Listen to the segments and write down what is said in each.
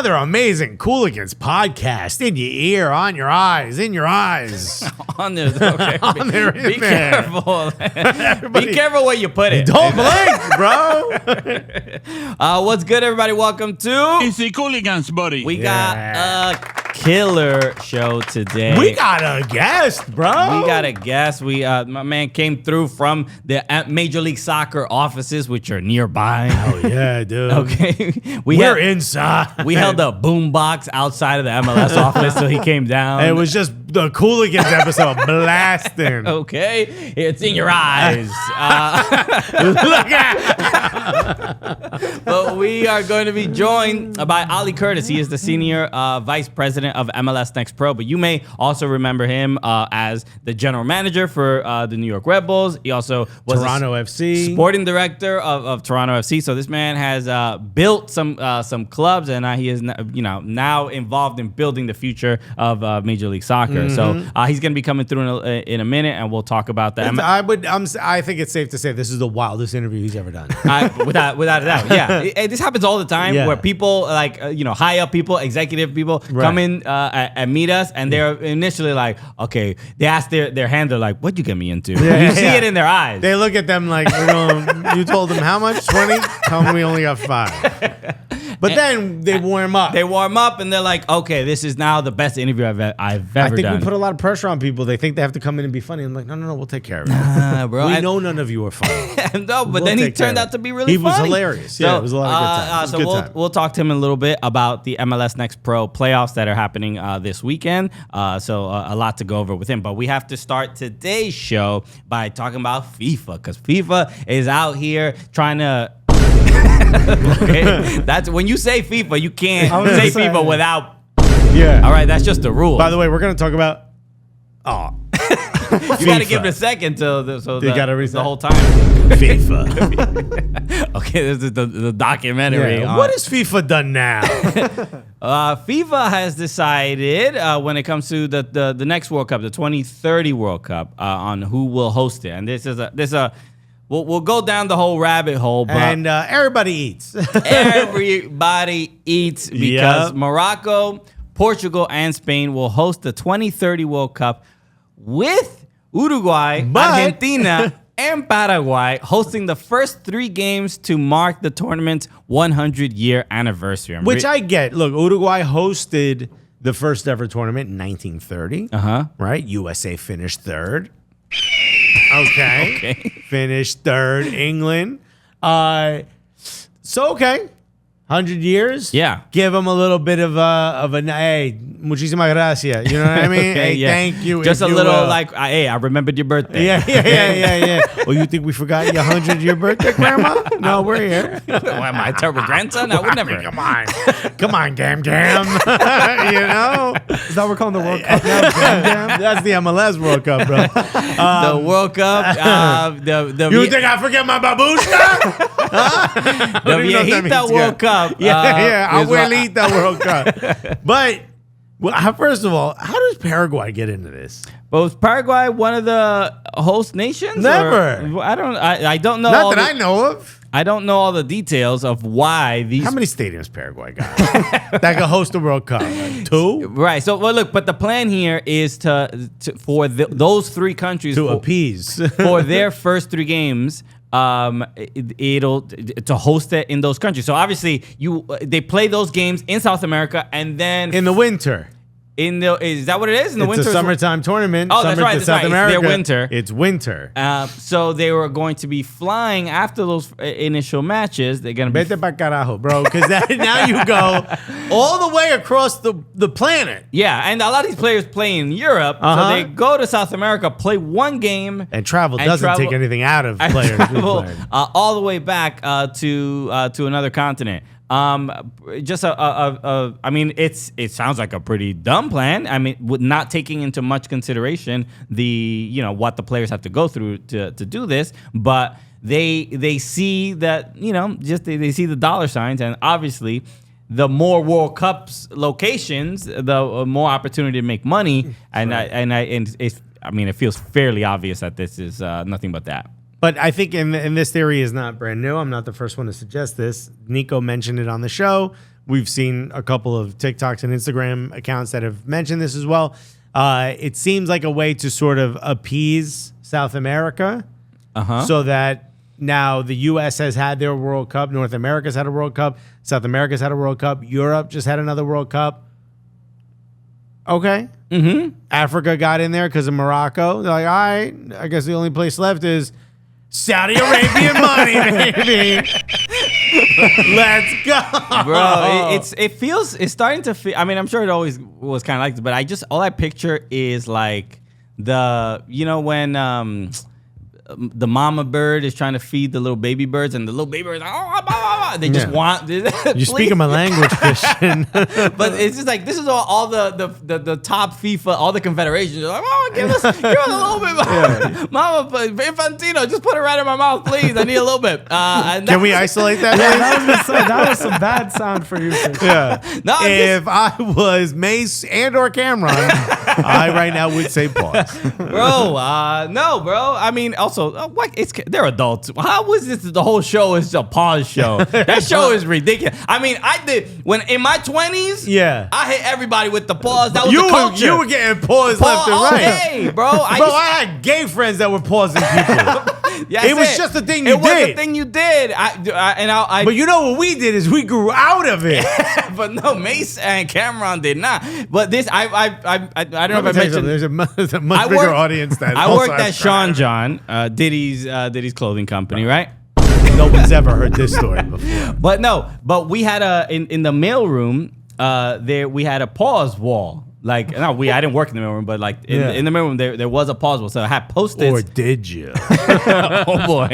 another amazing Cooligans podcast in your ear, on your eyes, in your eyes. On there, okay. On there, Be careful. Be careful where you put it. Don't blink, bro. What's good, everybody? Welcome to It's the Cooligans, buddy. We got a killer show today. We got a guest, bro. We got a guest. My man came through from the Major League Soccer offices, which are nearby. Oh yeah, dude. Okay, We're inside. We held a boom box outside of the MLS office, so he came down. It was just the Cooligans episode blasting. Okay, it's in your eyes. Look at. But we are going to be joined by Ali Curtis. He is the senior vice president of MLS Next Pro, but you may also remember him as the general manager for the New York Red Bulls. He also was Toronto FC sporting director of Toronto FC. So this man has built some clubs, and he is now involved in building the future of Major League Soccer. So he's going to be coming through in a minute, and we'll talk about that. I think it's safe to say this is the wildest interview he's ever done. Without a doubt, yeah. This happens all the time where people high up people, executive people come in and meet us, and they're initially like, okay, they ask their handler like, what'd you get me into? You see it in their eyes. They look at them like, you told them how much? 20? Tell them we only got 5. But then they warm up. They warm up and they're like, okay, this is now the best interview I've ever I think done. we put a lot of pressure on people. They think they have to come in and be funny. I'm like, no, we'll take care of it. Bro, we know none of you are funny. No, but then he turned out to be really funny. He was hilarious. Yeah, it was a lot of good time. We'll talk to him in a little bit about the MLS Next Pro playoffs that are happening this weekend. So a lot to go over with him. But we have to start today's show by talking about FIFA, because FIFA is out here trying to... Okay, that's when you say FIFA, you can't say FIFA without. Yeah. All right, that's just the rule. By the way, we're gonna talk about. Oh, you got to give it a second the whole time. FIFA. Okay, this is the documentary. Yeah. What has FIFA done now? FIFA has decided when it comes to the next World Cup, the 2030 World Cup, on who will host it, and this is a. We'll go down the whole rabbit hole, but and everybody eats. Everybody eats because Morocco, Portugal, and Spain will host the 2030 World Cup with Uruguay, Argentina, and Paraguay hosting the first 3 games to mark the tournament's 100-year anniversary. Which I get. Look, Uruguay hosted the first ever tournament in 1930. Right? USA finished 3rd. Okay. Finished 3rd. England. So, okay. 100 years? Yeah. Give them a little bit of a hey, muchísimas gracias. You know what I mean? Okay, hey, thank you. Just a little hey, I remembered your birthday. Yeah. Oh, you think we forgot your 100-year birthday, Grandma? No, we're here. Am I a terrible grandson? I would never. Come on, Gam. You know? Is that what we're calling the World Cup now? That's the MLS World Cup, bro. The World Cup. You think I forget my babushka? The Viejita World Cup. Abuelita World Cup. But first of all, how does Paraguay get into this? Well, was Paraguay one of the host nations? Never. I don't know. Not that I know of. I don't know all the details of why these. How many stadiums Paraguay got that could host the World Cup? 2? Right. So, well, look, but the plan here is for those 3 countries to appease for their first 3 games. It'll to host it in those countries. So obviously, they play those games in South America, and then in the winter. Is that what it is? In the winter, it's a summertime tournament. Oh, that's right. South America, it's their winter. It's winter. So they were going to be flying after those initial matches. They're gonna be Vete pa carajo, bro, because now you go all the way across the planet. Yeah, and a lot of these players play in Europe, so they go to South America, play 1 game, and travel doesn't take anything out of players. All the way back to another continent. I mean, it sounds like a pretty dumb plan. I mean, with not taking into much consideration what the players have to go through to do this, but they see that, they see the dollar signs, and obviously the more World Cups locations, the more opportunity to make money, it feels fairly obvious that this is nothing but that. But I think in this theory is not brand new. I'm not the first one to suggest this. Nico mentioned it on the show. We've seen a couple of TikToks and Instagram accounts that have mentioned this as well. It seems like a way to sort of appease South America so that now the U.S. has had their World Cup, North America's had a World Cup, South America's had a World Cup, Europe just had another World Cup. Okay. Africa got in there because of Morocco. They're like, all right, I guess the only place left is Saudi Arabian money, baby. Let's go, bro. It's starting to feel. I mean, I'm sure it always was kind of like this, but all I picture is like when the mama bird is trying to feed the little baby birds, and the little baby birds are like, they just want. You're speaking my language, Christian. But it's just like this is all the top FIFA, all the confederations are like, oh, give us a little bit, mama, Infantino, just put it right in my mouth, please. I need a little bit. Can we isolate that? That was some bad sound for you, Christian. No, if I was Mace and/or Cameron, I right now would say pause, bro. No, bro. I mean, also. They're adults. How was this? The whole show is a pause show. That show is ridiculous. I mean, I did when in my 20s. Yeah, I hit everybody with the pause. That was the culture. You were getting paused left and right. Hey, bro. I had gay friends that were pausing people. Yeah, it was just the thing you did. It was the thing you did. But you know what we did is we grew out of it. But no, Mace and Cameron did not. But this, I don't know if I mentioned. There's a much bigger audience that I worked at Sean John, Diddy's clothing company, right? No one's ever heard this story before. But we had in the mailroom, we had a pause wall. Like, I didn't work in the mailroom, but like in the mailroom, there was a pause wall. So I had Post-its. Or did you? Oh boy.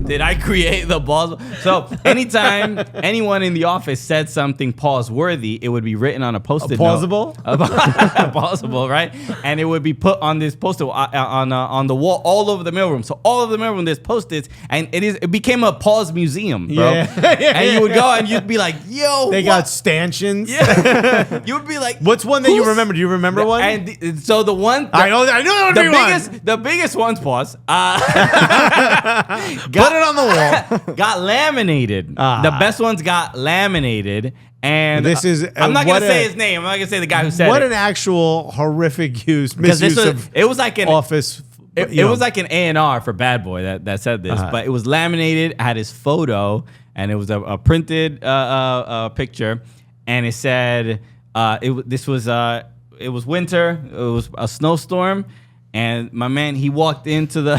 Did I create the pause? So anytime anyone in the office said something pause worthy, it would be written on a Post-it Pausable? Pausable, right? And it would be put on this Post-it on the wall all over the mailroom. So all over the mailroom, there's Post-its, and it became a pause museum, bro. And you would go and you'd be like, yo, they got stanchions. Yeah. You would be like, what's one that you remember? Do you remember one? And so the one I know the biggest one's pause. Put it on the wall. Got laminated. The best ones got laminated. And this is I'm not gonna say his name. I'm not gonna say the guy who said it. What an actual horrific misuse of it was like an office. It was like an A&R for Bad Boy that said this, but it was laminated, had his photo, and it was a printed picture. And it said it was winter. It was a snowstorm, and my man he walked into the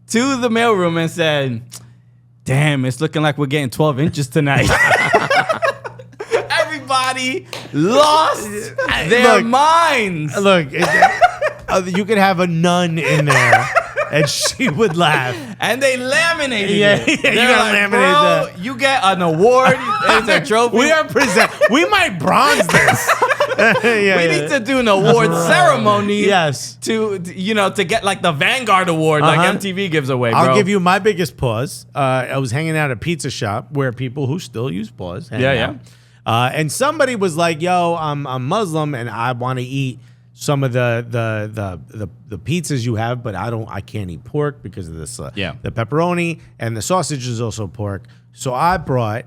mailroom and said, "Damn, it's looking like we're getting 12 inches tonight." Everybody lost their minds. Look, you could have a nun in there. And she would laugh. And they laminated it. Yeah, you gotta laminate that. You get an award. It's a trophy. We might bronze this. We need to do an award ceremony. Yes. To get like the Vanguard Award like MTV gives away, bro. I'll give you my biggest pause. I was hanging out at a pizza shop where people who still use pause hang out. And somebody was like, yo, I'm Muslim and I want to eat some of the pizzas you have, but I can't eat pork because of this. The pepperoni and the sausage is also pork. So I brought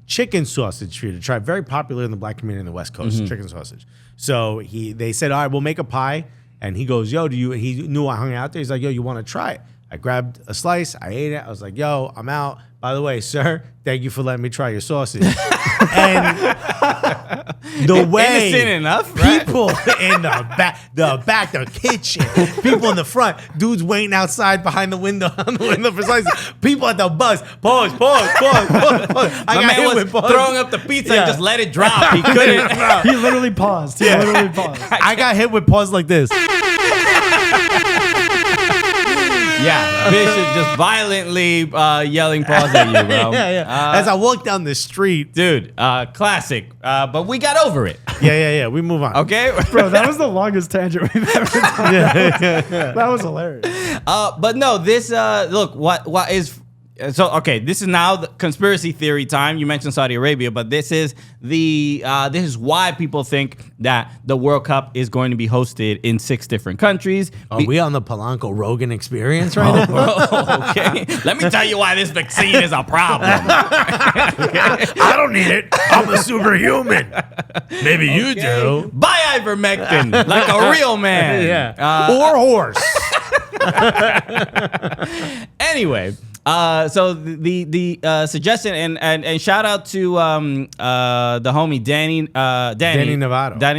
chicken sausage for you to try. Very popular in the black community in the West Coast, chicken sausage. So they said, all right, we'll make a pie. And he goes, yo, he knew I hung out there. He's like, yo, you want to try it? I grabbed a slice. I ate it. I was like, yo, I'm out. By the way, sir, thank you for letting me try your sausage. And the way innocent enough, right? People in the kitchen, people in the front, dudes waiting outside behind the window on the window for slices. People at the bus, pause. My man was throwing up the pizza and just let it drop. He couldn't. He literally paused. I got hit with pause like this. Yeah, Bishop just violently yelling pause at you, bro. As I walk down the street. Dude, classic. But we got over it. Yeah. We move on. Okay? Bro, that was the longest tangent we've ever done. That was hilarious. But no, this, look, what is So okay, this is now the conspiracy theory time. You mentioned Saudi Arabia, but this is why people think that the World Cup is going to be hosted in 6 different countries. Are we on the Polanco Rogan experience right now? Okay, let me tell you why this vaccine is a problem. I don't need it. I'm a superhuman. Maybe you do. Buy ivermectin like a real man. Yeah. Or horse. Anyway, so the suggestion and shout out to the homie Danny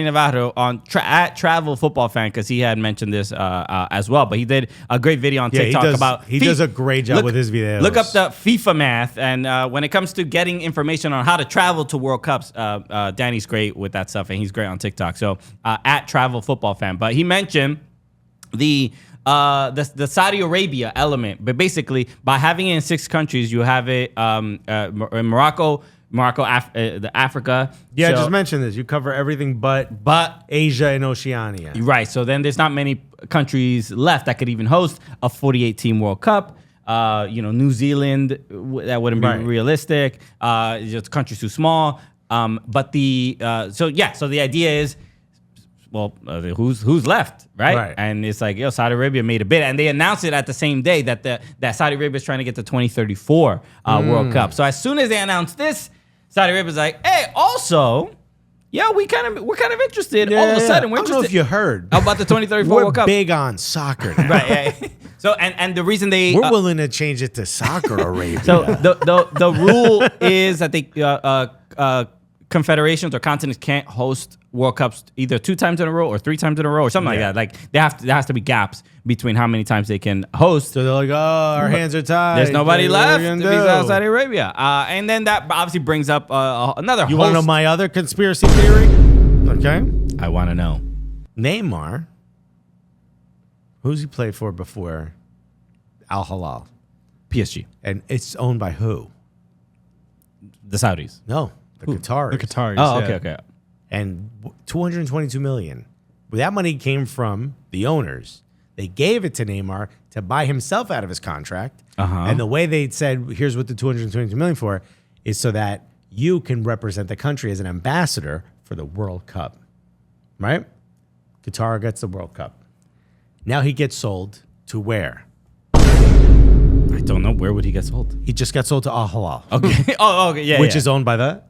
Navarro on at Travel Football Fan, because he had mentioned this as well. But he did a great video on TikTok about he does a great job with his videos. Look up the FIFA math, and when it comes to getting information on how to travel to World Cups, Danny's great with that stuff, and he's great on TikTok. So at Travel Football Fan, but he mentioned the Saudi Arabia element, but basically by having it in 6 countries, you have it in Morocco, Africa. Yeah, so, just mention this. You cover everything but Asia and Oceania. Right. So then there's not many countries left that could even host a 48-team World Cup. New Zealand, that wouldn't be realistic. Just the country's too small. But so the idea is, well, who's left, right? And it's like, Saudi Arabia made a bid, and they announced it at the same day that Saudi Arabia is trying to get the 2034 World Cup. So as soon as they announced this, Saudi Arabia's like, hey, also, we're kind of interested. All of a sudden, we're interested. I don't know if you heard about the 2034 World Cup. We're big on soccer now. Right. So and the reason we're willing to change it to soccer Arabia. So the rule is that they confederations or continents can't host World Cups either 2 times in a row or 3 times in a row or something like that. Like there has to be gaps between how many times they can host. So they're like, our hands are tied. There's nobody left besides Saudi Arabia. And then that obviously brings up another. You want to know my other conspiracy theory? Okay, I want to know. Neymar. Who's he played for before? Al Hilal. PSG. And it's owned by who? The Saudis. No. The Qataris. The Qataris. Oh, okay. And 222 million. That money came from the owners. They gave it to Neymar to buy himself out of his contract. And the way they said, here's what the 222 million for, is so that you can represent the country as an ambassador for the World Cup. Right? Qatar gets the World Cup. Now he gets sold to where? I don't know. Where would he get sold? He just got sold to Al Hilal. Okay. Okay. Yeah. Which is owned by the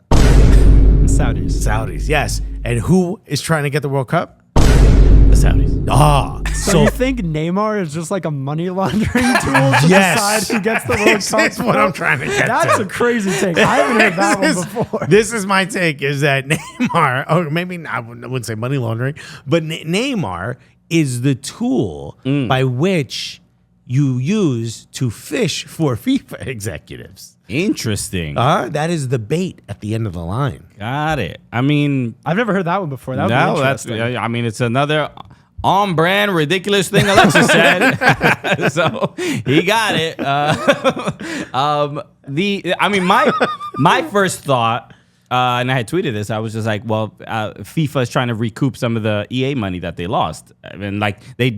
Saudis, yes. And who is trying to get the World Cup? The Saudis. So you think Neymar is just like a money laundering tool to decide who gets the World Cup? That's what I'm trying to get That's a crazy take. I haven't heard that one before. This is my take, is that Neymar, or maybe I wouldn't say money laundering, but Neymar is the tool by which you use to fish for FIFA executives. Interesting. That is the bait at the end of the line. Got it. I mean, I've never heard that one before. That would be interesting. I mean, it's another on-brand ridiculous thing Alexis said. So he got it. My first thought, and I had tweeted this, I was just like, well, FIFA is trying to recoup some of the EA money that they lost. And like they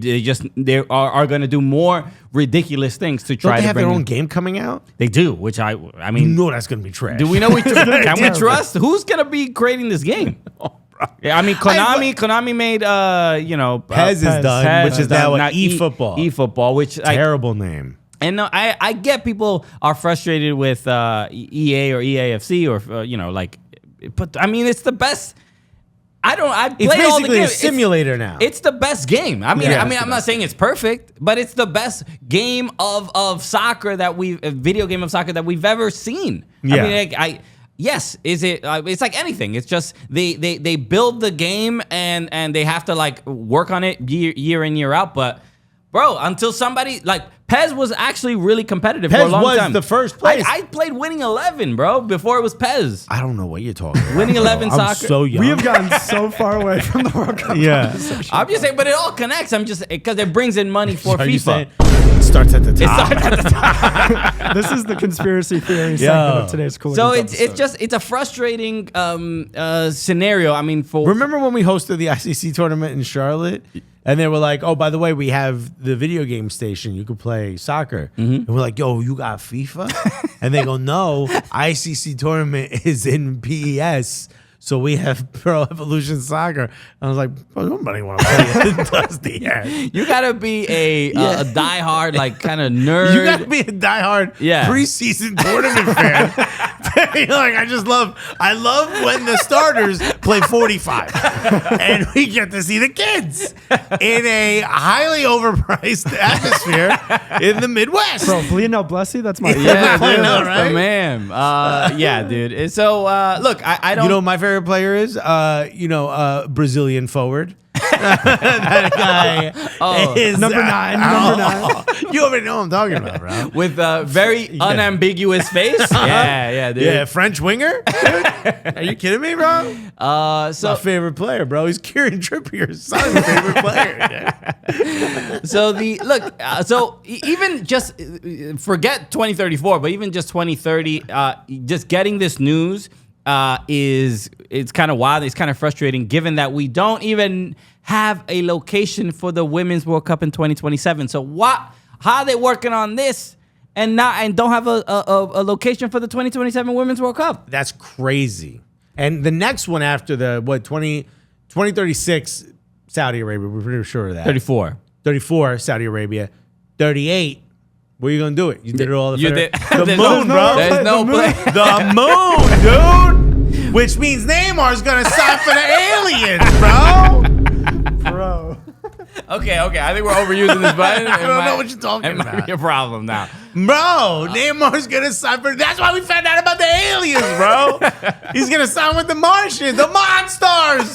are going to do more ridiculous things to try Don't they to have bring their own game coming out? They do, which I mean, you know that's going to be trash. do we know can we trust who's going to be creating this game? Yeah, I mean, Konami made Pez is done, which is now an eFootball. eFootball, which terrible name. And no, I get people are frustrated with EA or EAFC or but I mean it's the best. I played it's all the games. basically a simulator now. It's the best game. I mean, I'm not saying it's perfect, but it's the best game of soccer video game of soccer that we've ever seen. Yeah. I mean, yes, is it? It's like anything. It's just they build the game and they have to like work on it year in year out. But bro, until somebody like Pez was actually really competitive for a long time. Pez was the first place. I played Winning 11, bro, before it was Pez. I don't know what you're talking about. Winning 11 soccer. I'm so young. We have gotten so far away from the World Cup. Yeah. I'm just saying, but it all connects. I'm just because it brings in money for Are you FIFA. saying it starts at the top. It starts at the top. This is the conspiracy theory segment of today's Cooligans So episode. it's a frustrating scenario. I mean, Remember when we hosted the ICC tournament in Charlotte? And they were like, oh, by the way, we have the video game station. You could play soccer. And we're like, yo, you got FIFA? And they go, no, ICC tournament is in PES. So we have Pro Evolution Soccer. I was like, well, nobody want to play Dusty. You gotta be a diehard, like kind of nerd. You gotta be a diehard preseason tournament fan. You're like, I love when the starters play 45, and we get to see the kids in a highly overpriced atmosphere in the Midwest. Bro, Lionel Blessy, that's my favorite. Yeah, dude, I know, that's the man. Yeah, dude. And so, look, I don't. You know what my favorite player is? Brazilian forward. That guy is number 9. Number 9. You already know what I'm talking about, bro. With a very unambiguous face. Yeah, dude. Yeah, French winger. Dude? Are you kidding me, bro? So my favorite player, bro. He's Kieran Trippier's son's favorite player. So even just forget 2034, but even just 2030, just getting this news it's kind of wild. It's kind of frustrating, given that we don't even have a location for the Women's World Cup in 2027. So how are they working on this and don't have a location for the 2027 Women's World Cup? That's crazy. And the next one after the 2036 Saudi Arabia, we're pretty sure of that. 34 Saudi Arabia. 38. Where are you gonna do it? You did it all the moon, bro. There's no place. The moon, dude. Which means Neymar's gonna sign for the aliens, bro. Okay. I think we're overusing this button. I don't know what you're talking about. It might be a problem now. Bro, Neymar's gonna sign for. That's why we found out about the aliens, bro. He's gonna sign with the Martians, the Monstars.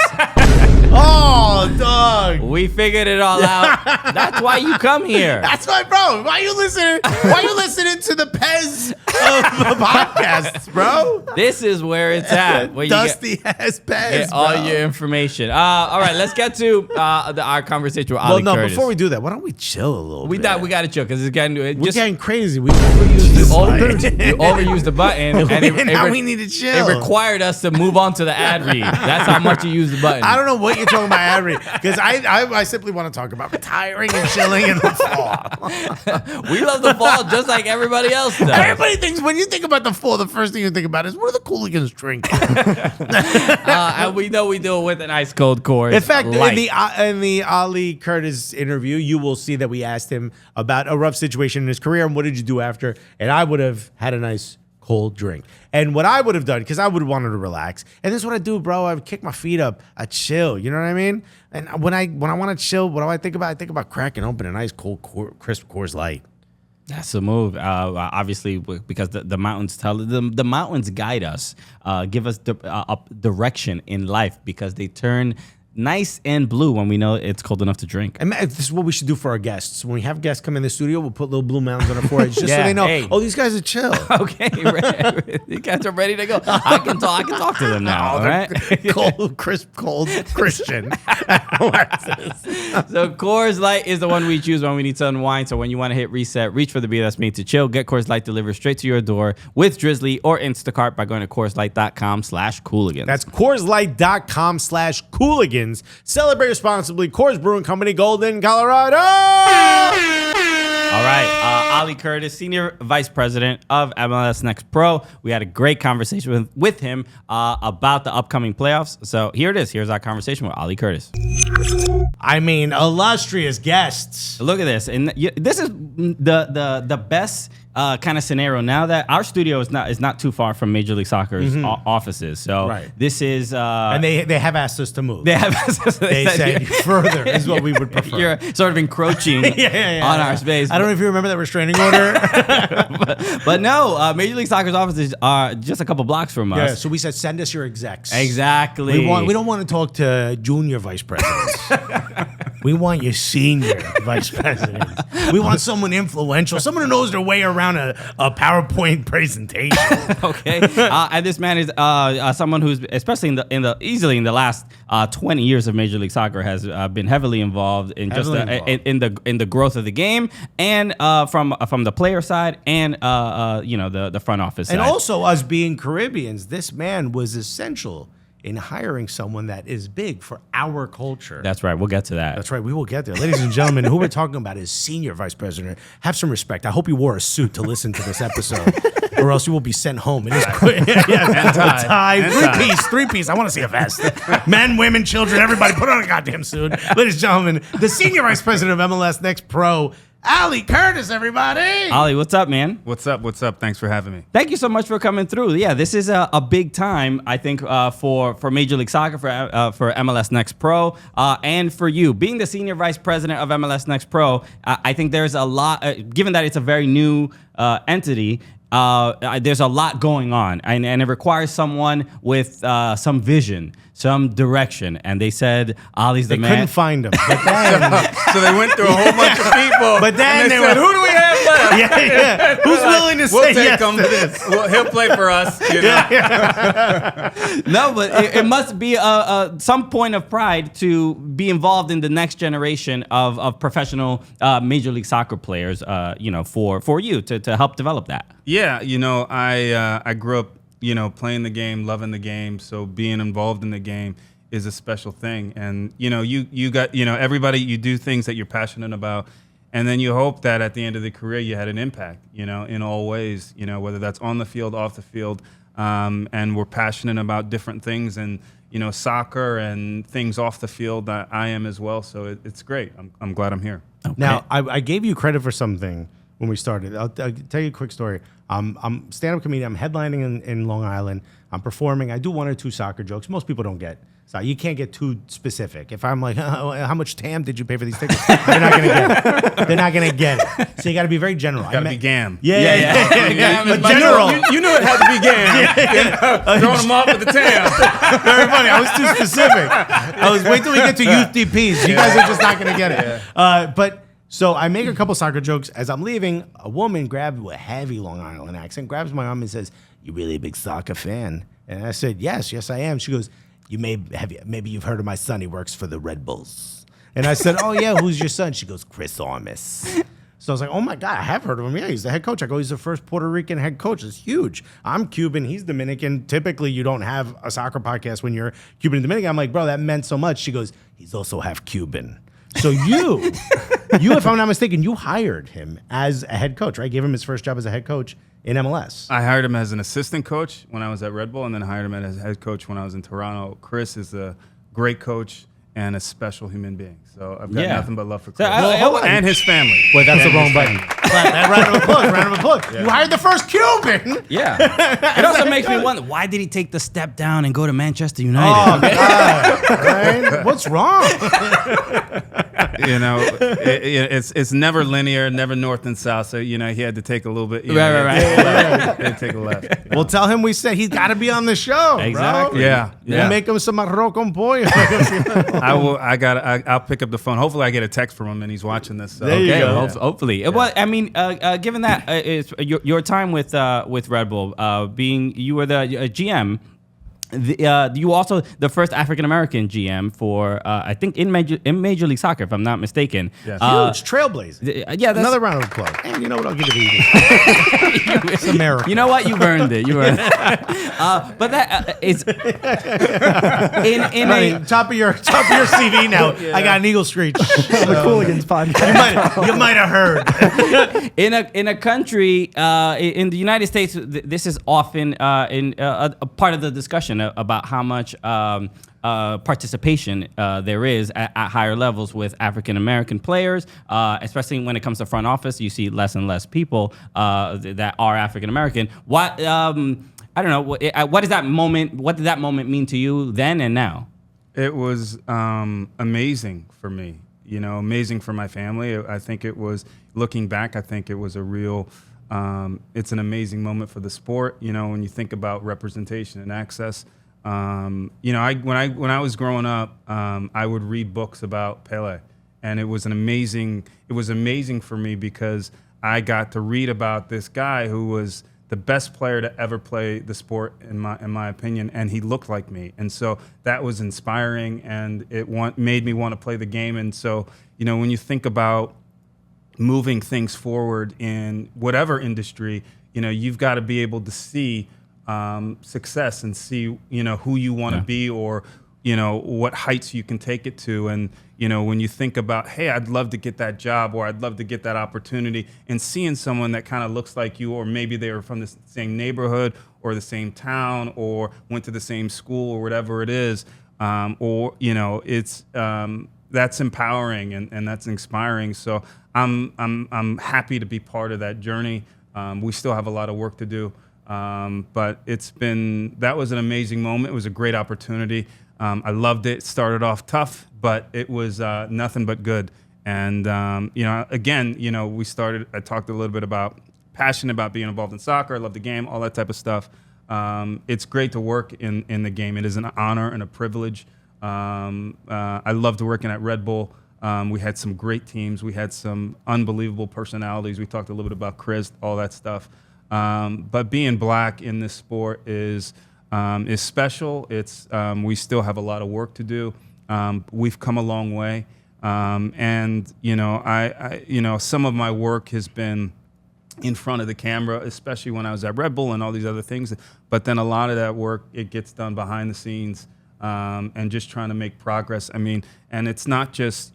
Oh, dog. We figured it all out. That's why you come here. That's why, bro. Why you listening to the Pez of podcasts, bro? This is where it's at. Where Dusty has Pez, get bro. all your information. All right, let's get to our conversation with Ali Curtis. Before we do that, why don't we chill a little bit? We got to chill because it's getting crazy. We overused this you overused the button, and now we need to chill. It required us to move on to the ad read. That's how much you use the button. I don't know what you're talking about ad read, because I simply want to talk about retiring and chilling in the fall. We love the fall just like everybody else does. Everybody thinks when you think about the fall, the first thing you think about is what are the Cooligans drinking? And we know we do it with an ice cold Coors. In fact, in the Ali Curtis interview, you will see that we asked him about a rough situation in his career and what did you do after, and I would have had a nice cold drink. And what I would have done, because I would have wanted to relax, and this is what I do, bro. I would kick my feet up, I chill. You know what I mean? And when I want to chill, what do I think about? I think about cracking open a nice cold, crisp Coors Light. That's the move. Obviously, because the mountains the mountains guide us, give us direction in life, because they turn nice and blue when we know it's cold enough to drink. And this is what we should do for our guests. When we have guests come in the studio, we'll put little blue mountains on their foreheads just so they know, oh, these guys are chill. Okay, you guys are ready to go. I can talk to them now, all right? Cold, crisp, cold Christian. So Coors Light is the one we choose when we need to unwind. So when you want to hit reset, reach for the beer that's made to chill. Get Coors Light delivered straight to your door with Drizzly or Instacart by going to CoorsLight.com/Cooligans. That's CoorsLight.com/Cooligans. Celebrate responsibly. Coors Brewing Company, Golden, Colorado. All right, Ali Curtis, Senior Vice President of MLS Next Pro. We had a great conversation with him about the upcoming playoffs. So here it is. Here's our conversation with Ali Curtis. I mean, illustrious guests. Look at this, and this is the best kind of scenario now that our studio is not too far from Major League Soccer's offices. So this is and they have asked us to move. They have asked us. They said further is what we would prefer. You're sort of encroaching on our space. I don't know if you remember that restraining order. but no, Major League Soccer's offices are just a couple blocks from us. Yeah, so we said send us your execs. Exactly. We don't want to talk to junior vice presidents. We want your senior vice president. We want someone influential, someone who knows their way around a PowerPoint presentation. Okay, and this man is someone who's, especially in the last 20 years of Major League Soccer, has been heavily involved in in the growth of the game, and from the player side, and the front office side. And also, us being Caribbeans, this man was essential in hiring someone that is big for our culture. That's right. We'll get to that. That's right. We will get there. Ladies and gentlemen, who we're talking about is Senior Vice President. Have some respect. I hope you wore a suit to listen to this episode, or else you will be sent home. It is three-piece. I want to see a vest. Men, women, children, everybody, put on a goddamn suit. Ladies and gentlemen, the Senior Vice President of MLS Next Pro, Ali Curtis, everybody. Ali, what's up, man? What's up? Thanks for having me. Thank you so much for coming through. Yeah, this is a big time, I think, for Major League Soccer, for MLS Next Pro, and for you. Being the Senior Vice President of MLS Next Pro, I think there's a lot, given that it's a very new entity, there's a lot going on, and it requires someone with some vision, some direction. And they said, Ali's the man. They couldn't find him. But then, So they went through a whole bunch of people. But then and they said, were, who do we have left? yeah. Who's willing to say yes to this? Well, he'll play for us. You know? No, but it must be some point of pride to be involved in the next generation of professional Major League Soccer players, for you to help develop that. Yeah, I grew up, playing the game, loving the game. So being involved in the game is a special thing. And, you got, everybody, you do things that you're passionate about. And then you hope that at the end of the career, you had an impact, in all ways, whether that's on the field, off the field. And we're passionate about different things and, soccer and things off the field that I am as well. So it's great. I'm glad I'm here. Okay. Now, I gave you credit for something when we started. I'll tell you a quick story. I'm stand-up comedian. I'm headlining in Long Island. I'm performing. I do one or two soccer jokes. Most people don't get. So you can't get too specific. If I'm like, how much TAM did you pay for these tickets? They're not going to get it. They're not going to get it. So you got to be very general. Got to be GAM. Yeah. But general. You knew it had to be GAM. Throwing them off with the TAM. Very funny. I was too specific. I was wait till we get to youth DPs. You guys are just not going to get it. But so I make a couple soccer jokes. As I'm leaving, a woman grabbed with a heavy Long Island accent, grabs my arm and says, "You really a big soccer fan?" And I said, yes, I am. She goes, maybe you've heard of my son. He works for the Red Bulls. And I said, oh, yeah, who's your son? She goes, Chris Armas. So I was like, oh, my God, I have heard of him. Yeah, he's the head coach. I go, he's the first Puerto Rican head coach. It's huge. I'm Cuban. He's Dominican. Typically, you don't have a soccer podcast when you're Cuban and Dominican. I'm like, bro, that meant so much. She goes, he's also half Cuban. So you, if I'm not mistaken, you hired him as a head coach, right? Gave him his first job as a head coach in MLS. I hired him as an assistant coach when I was at Red Bull, and then hired him as head coach when I was in Toronto. Chris is a great coach and a special human being. So I've got nothing but love for Chris. And his family. Wait, that's the wrong button. Round of applause. Yeah. You hired the first Cuban. Yeah. It also makes me wonder, why did he take the step down and go to Manchester United? Oh, God. Right? What's wrong? It's never linear, never north and south. So, he had to take a little bit. Right. He had to take a left. Well, tell him we said he's got to be on the show. Exactly. Bro. Yeah. We'll make him some arroz con pollo. I'll pick up the phone. Hopefully I get a text from him and he's watching this. So. There you go. Well, hopefully. Yeah. Well, I mean, given that it's your time with Red Bull, you were the GM. You also the first African American GM for I think in Major League Soccer, if I'm not mistaken. Yes. Huge trailblazer. That's another round of applause. And you know what? I'll give it to you. It's America. You know what? You've earned it. But that is in top of your CV now. I got an eagle screech. The Cooligans podcast. You might have heard. in a country in the United States, this is often a part of the discussion about how much participation there is at higher levels with African American players, especially when it comes to front office. You see less and less people that are African American. What I don't know. What is that moment? What did that moment mean to you then and now? It was amazing for me. Amazing for my family. I think it was, looking back, I think it was a real. It's an amazing moment for the sport. When you think about representation and access. When I was growing up, I would read books about Pele, and it was amazing for me because I got to read about this guy who was the best player to ever play the sport in my opinion, and he looked like me, and so that was inspiring, and it made me want to play the game. And so when you think about moving things forward in whatever industry, you've got to be able to see success and see, who you want to be, or, what heights you can take it to. And, when you think about, hey, I'd love to get that job, or I'd love to get that opportunity, and seeing someone that kind of looks like you, or maybe they were from the same neighborhood or the same town or went to the same school or whatever it is, it's that's empowering and that's inspiring. So I'm happy to be part of that journey. We still have a lot of work to do, but that was an amazing moment. It was a great opportunity. I loved it. It started off tough, but it was nothing but good. And again, I talked a little bit about passionate about being involved in soccer. I love the game, all that type of stuff. It's great to work in the game. It is an honor and a privilege. I loved working at Red Bull. We had some great teams. We had some unbelievable personalities. We talked a little bit about Chris, all that stuff. But being black in this sport is special. We still have a lot of work to do. We've come a long way. And some of my work has been in front of the camera, especially when I was at Red Bull and all these other things. But then a lot of that work, it gets done behind the scenes, and just trying to make progress. I mean, and it's not just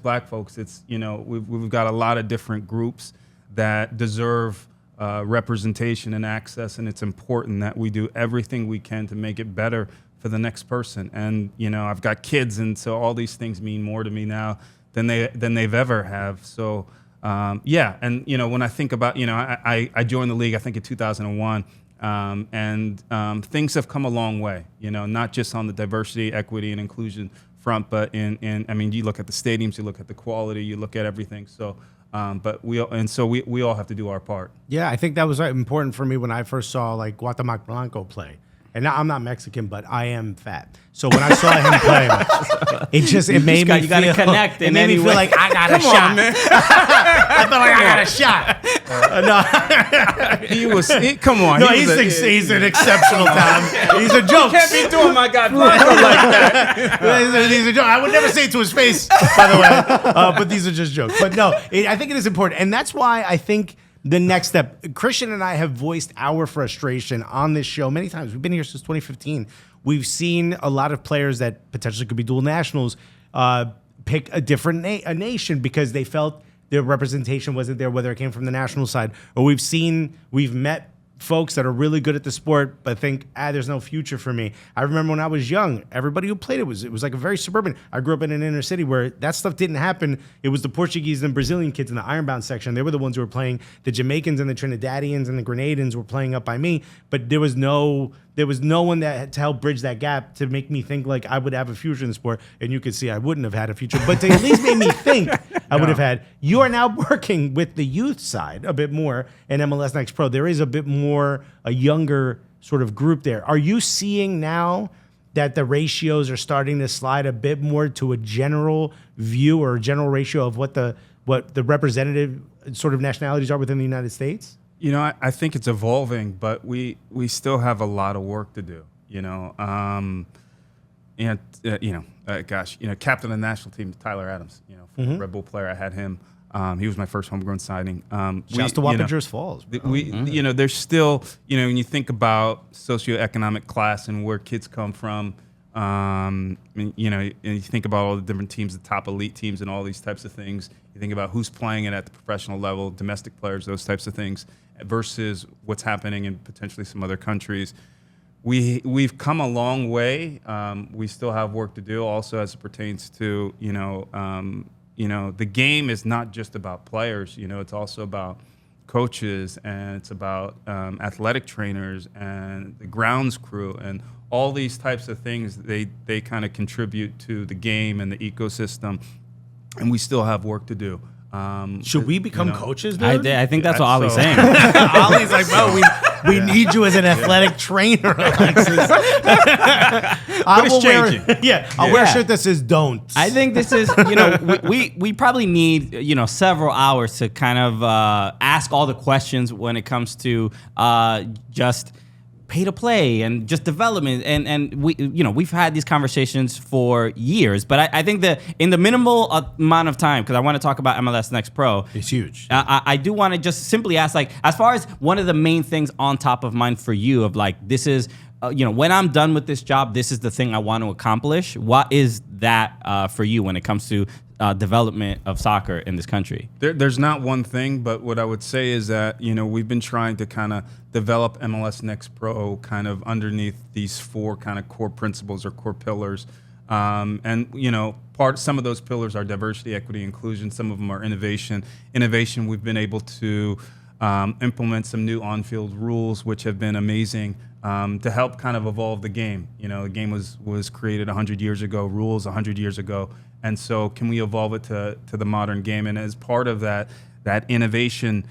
black folks. It's, we've got a lot of different groups that deserve representation and access, and it's important that we do everything we can to make it better for the next person. And, I've got kids, and so all these things mean more to me now than they've ever have. So, and, when I think about, I joined the league, I think in 2001, and things have come a long way, not just on the diversity, equity, and inclusion front, but you look at the stadiums, you look at the quality, you look at everything. So, but we all have to do our part. Yeah, I think that was important for me when I first saw like Guatemala Blanco play. And now, I'm not Mexican, but I am fat. So when I saw him play, it made me feel connect. It made me feel like I got a shot. I felt like I got a shot. Come on. No, he's an exceptional talent. He's a joke. You can't be doing my God Blanco like that. He's a joke. I would never say it to his face, by the way. But these are just jokes. But no, I think it is important, and that's why I think. The next step, Christian and I have voiced our frustration on this show many times. We've been here since 2015. We've seen a lot of players that potentially could be dual nationals pick a different nation because they felt their representation wasn't there, whether it came from the national side. Or we've met folks that are really good at the sport, but think, there's no future for me. I remember when I was young, everybody who played it was like a very suburban. I grew up in an inner city where that stuff didn't happen. It was the Portuguese and Brazilian kids in the Ironbound section. They were the ones who were playing. The Jamaicans and the Trinidadians and the Grenadans were playing up by me, but there was no one that had to help bridge that gap to make me think like I would have a future in the sport. And you could see I wouldn't have had a future, but to at least made me think I would have had. You are now working with the youth side a bit more in MLS Next Pro. There is a bit more a younger sort of group there. Are you seeing now that the ratios are starting to slide a bit more to a general view or a general ratio of what the representative sort of nationalities are within the United States? I think it's evolving, but we still have a lot of work to do. Captain of the national team, Tyler Adams. Red Bull player, I had him. He was my first homegrown signing. Shouts to Wappingers Falls. There's still, when you think about socioeconomic class and where kids come from, and you think about all the different teams, the top elite teams and all these types of things. You think about who's playing it at the professional level, domestic players, those types of things, versus what's happening in potentially some other countries. We've come a long way. We still have work to do also as it pertains to, the game is not just about players. It's also about coaches, and it's about athletic trainers and the grounds crew and all these types of things. They kind of contribute to the game and the ecosystem, and we still have work to do. Should we become coaches, dude? I think that's what Ollie's saying. Ollie's like, bro, we need you as an athletic trainer, Alexis. It's changing. I'll wear a shirt that says "Don't." I think this is, we probably need, several hours to kind of ask all the questions when it comes to just pay to play and just development, and we've had these conversations for years, but I think that in the minimal amount of time, because I want to talk about MLS Next Pro, it's huge. I do want to just simply ask, like, as far as one of the main things on top of mind for you, of like, this is when I'm done with this job, this is the thing I want to accomplish. What is that for you when it comes to development of soccer in this country? There's not one thing, but what I would say is that, we've been trying to kind of develop MLS Next Pro kind of underneath these 4 kind of core principles or core pillars. Some of those pillars are diversity, equity, inclusion. Some of them are innovation. Innovation, we've been able to implement some new on-field rules, which have been amazing to help kind of evolve the game. The game was created 100 years ago, rules 100 years ago. And so can we evolve it to the modern game? And as part of that innovation,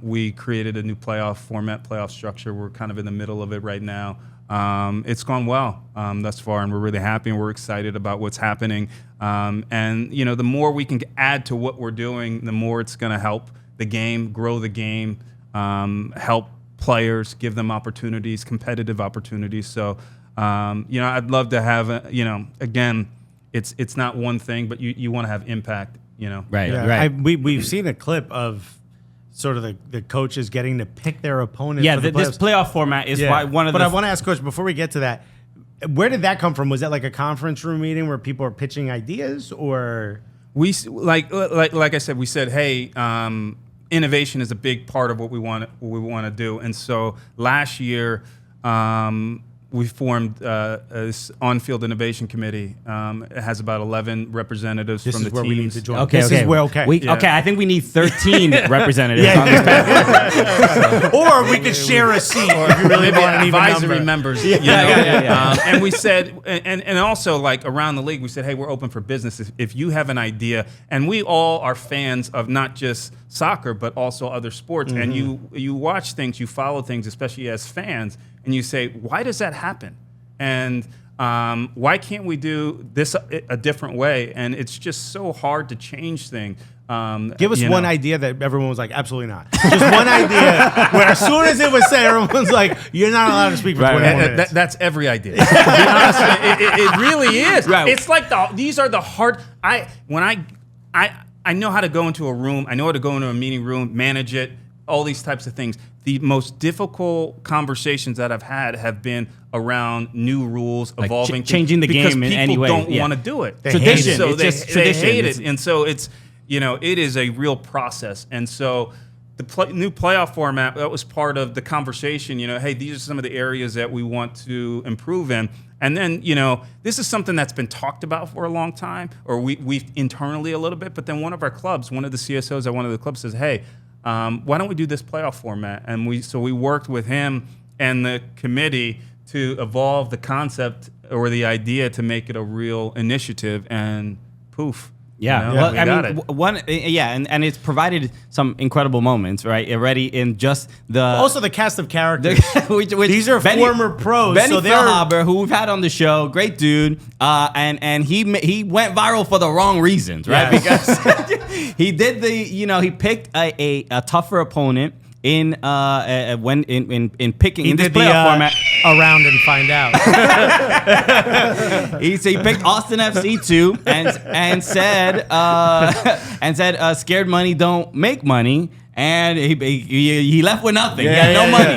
we created a new playoff format, playoff structure. We're kind of in the middle of it right now. It's gone well thus far, and we're really happy, and we're excited about what's happening. The more we can add to what we're doing, the more it's going to help the game, grow the game, help players, give them opportunities, competitive opportunities. So, I'd love to have, again, it's not one thing, but you want to have impact, Right, Yeah. right. We've seen a clip of sort of the coaches getting to pick their opponents. Yeah, for the this playoff format is why one of But the. I want to ask, Coach, before we get to that, where did that come from? Was that like a conference room meeting where people are pitching ideas, or we like I said, we said, hey, innovation is a big part of what we want to do, and so last year we formed this on-field innovation committee. It has about 11 representatives this from is the where teams. we need to join? Okay, This is where okay. Okay, I think we need 13 representatives on this panel. Or we could share a seat if you really Maybe want an even advisory number. members. Yeah. And we said, and also like around the league, we said, hey, we're open for business. If you have an idea, and we all are fans of not just soccer, but also other sports, and you watch things, you follow things, especially as fans, and you say, why does that happen? And why can't we do this a different way? And it's just so hard to change things. Give us one idea that everyone was like, absolutely not. Just one idea where as soon as it was said, everyone's like, you're not allowed to speak for 20 minutes. That's every idea. To be honest, it really is. Right. It's like these are the hard. I know how to go into a room. I know how to go into a meeting room, manage it, all these types of things. The most difficult conversations that I've had have been around new rules, Like evolving, changing the because game in people any way. don't Yeah. want to do it. Tradition. So It's just they tradition. hate It's- it, and so it's it is a real process. And so the new playoff format, that was part of the conversation. Hey, these are some of the areas that we want to improve in. And then, this is something that's been talked about for a long time, or we've internally a little bit. But then one of the CSOs at one of the clubs says, hey, why don't we do this playoff format? And we worked with him and the committee to evolve the concept or the idea to make it a real initiative, and poof. Yeah, we got it. and it's provided some incredible moments, right? Already in just the Also, the cast of characters. which These are former pros, Benny so they're Feilhaber, who we've had on the show, great dude, and he went viral for the wrong reasons, right? Yes. Because he did he picked a tougher opponent in picking in this playoff format. Around and find out. He picked Austin FC too, and said scared money don't make money, and he left with nothing. He had no money.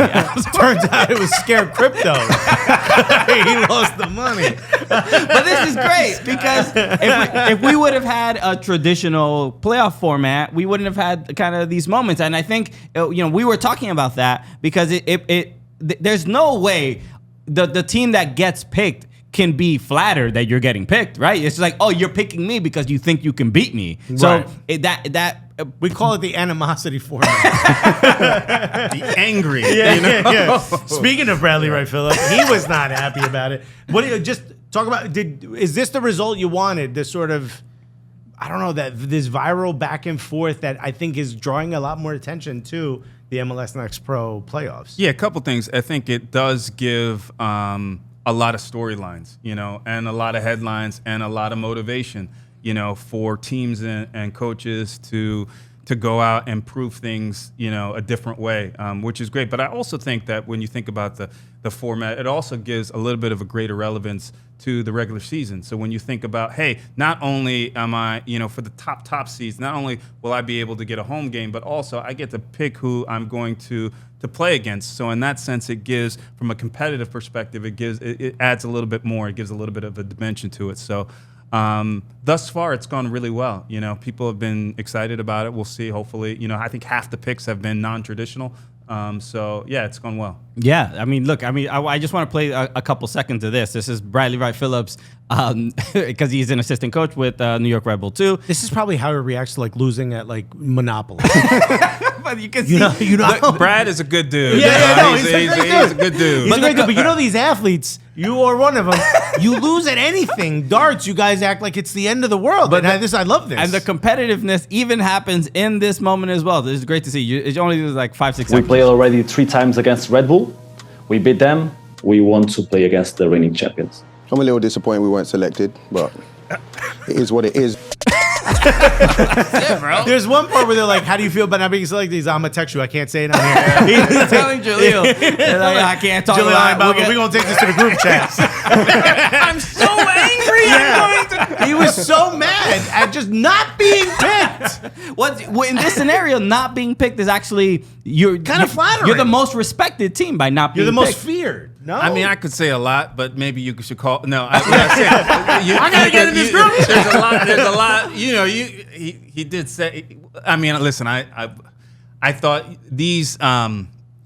Turns out it was scared crypto. He lost the money. But this is great because if we would have had a traditional playoff format, we wouldn't have had kind of these moments. And I think we were talking about that because there's no way the team that gets picked can be flattered that you're getting picked, right? It's like, oh, you're picking me because you think you can beat me. So Right. We call it the animosity format. The angry. Yeah. Speaking of Bradley Wright Phillips, he was not happy about it. What do you just talk about? Is this the result you wanted? This sort of, I don't know, this viral back and forth that I think is drawing a lot more attention to the MLS Next Pro playoffs. Yeah, a couple things. I think it does give a lot of storylines, and a lot of headlines and a lot of motivation, for teams and coaches to go out and prove things, a different way, which is great. But I also think that when you think about the the format. It also gives a little bit of a greater relevance to the regular season. So when you think about, hey, not only am I, for the top seeds, not only will I be able to get a home game, but also I get to pick who I'm going to play against. So in that sense, it gives, from a competitive perspective, it adds a little bit more. It gives a little bit of a dimension to it. So thus far, it's gone really well. People have been excited about it. We'll see. Hopefully, I think half the picks have been non-traditional. So yeah, it's gone well. Yeah, I just want to play a couple seconds of this. This is Bradley Wright Phillips, because he's an assistant coach with New York Red Bull 2. This is probably how he reacts to losing at Monopoly. But you can see, Brad is a good dude. Yeah, he's a good dude. He's a great dude, but these athletes, you are one of them. You lose at anything. Darts, you guys act like it's the end of the world. But I love this. And the competitiveness even happens in this moment as well. This is great to see. It's only 5-6 seconds. We played already 3 times against Red Bull. We beat them. We want to play against the reigning champions. I'm a little disappointed we weren't selected, but it is what it is. Yeah, bro. There's one part where they're like, how do you feel about not being selected? He's, I'm going to text you. I can't say it on here. He's telling Jaleel. I can't talk about it. We're going to take this to the group chat. I'm so angry. He was so mad at just not being picked. In this scenario, not being picked is actually kind of flattering. You're the most respected team by not being picked. You're the most feared. No, I could say a lot, but maybe you should call. No, I gotta get in this group. There's a lot. He did say. Listen, I thought these.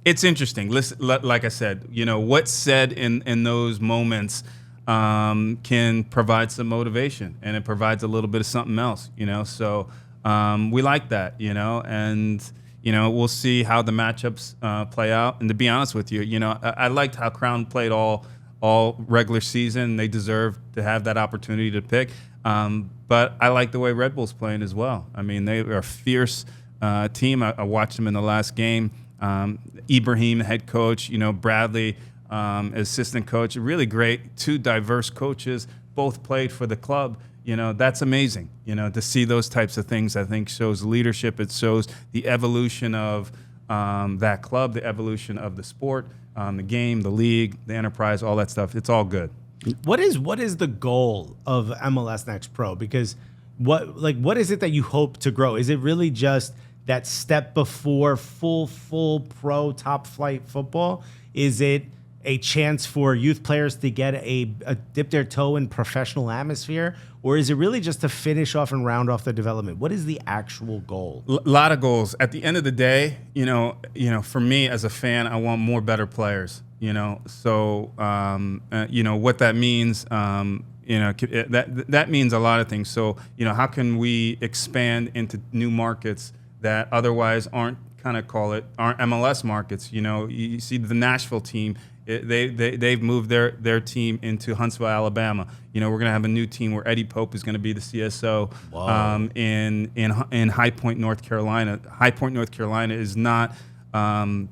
It's interesting. Listen, like I said, what's said in those moments can provide some motivation, and it provides a little bit of something else. So we like that. And. We'll see how the matchups play out. And to be honest with you, I liked how Crown played all regular season. They deserve to have that opportunity to pick. But I like the way Red Bull's playing as well. They are a fierce team. I watched them in the last game. Ibrahim, head coach, Bradley, assistant coach. Really great. 2 diverse coaches, both played for the club. That's amazing. To see those types of things, I think shows leadership. It shows the evolution of that club, the evolution of the sport, the game, the league, the enterprise, all that stuff. It's all good. What is the goal of MLS Next Pro? Because what is it that you hope to grow? Is it really just that step before full pro top flight football? Is it a chance for youth players to get a dip their toe in professional atmosphere? Or is it really just to finish off and round off the development? What is the actual goal? A lot of goals. At the end of the day, for me as a fan, I want more better players. So what that means. That means a lot of things. So how can we expand into new markets that otherwise aren't MLS markets? You see the Nashville team. They've moved their team into Huntsville, Alabama. We're going to have a new team where Eddie Pope is going to be the CSO in High Point, North Carolina. High Point, North Carolina is not an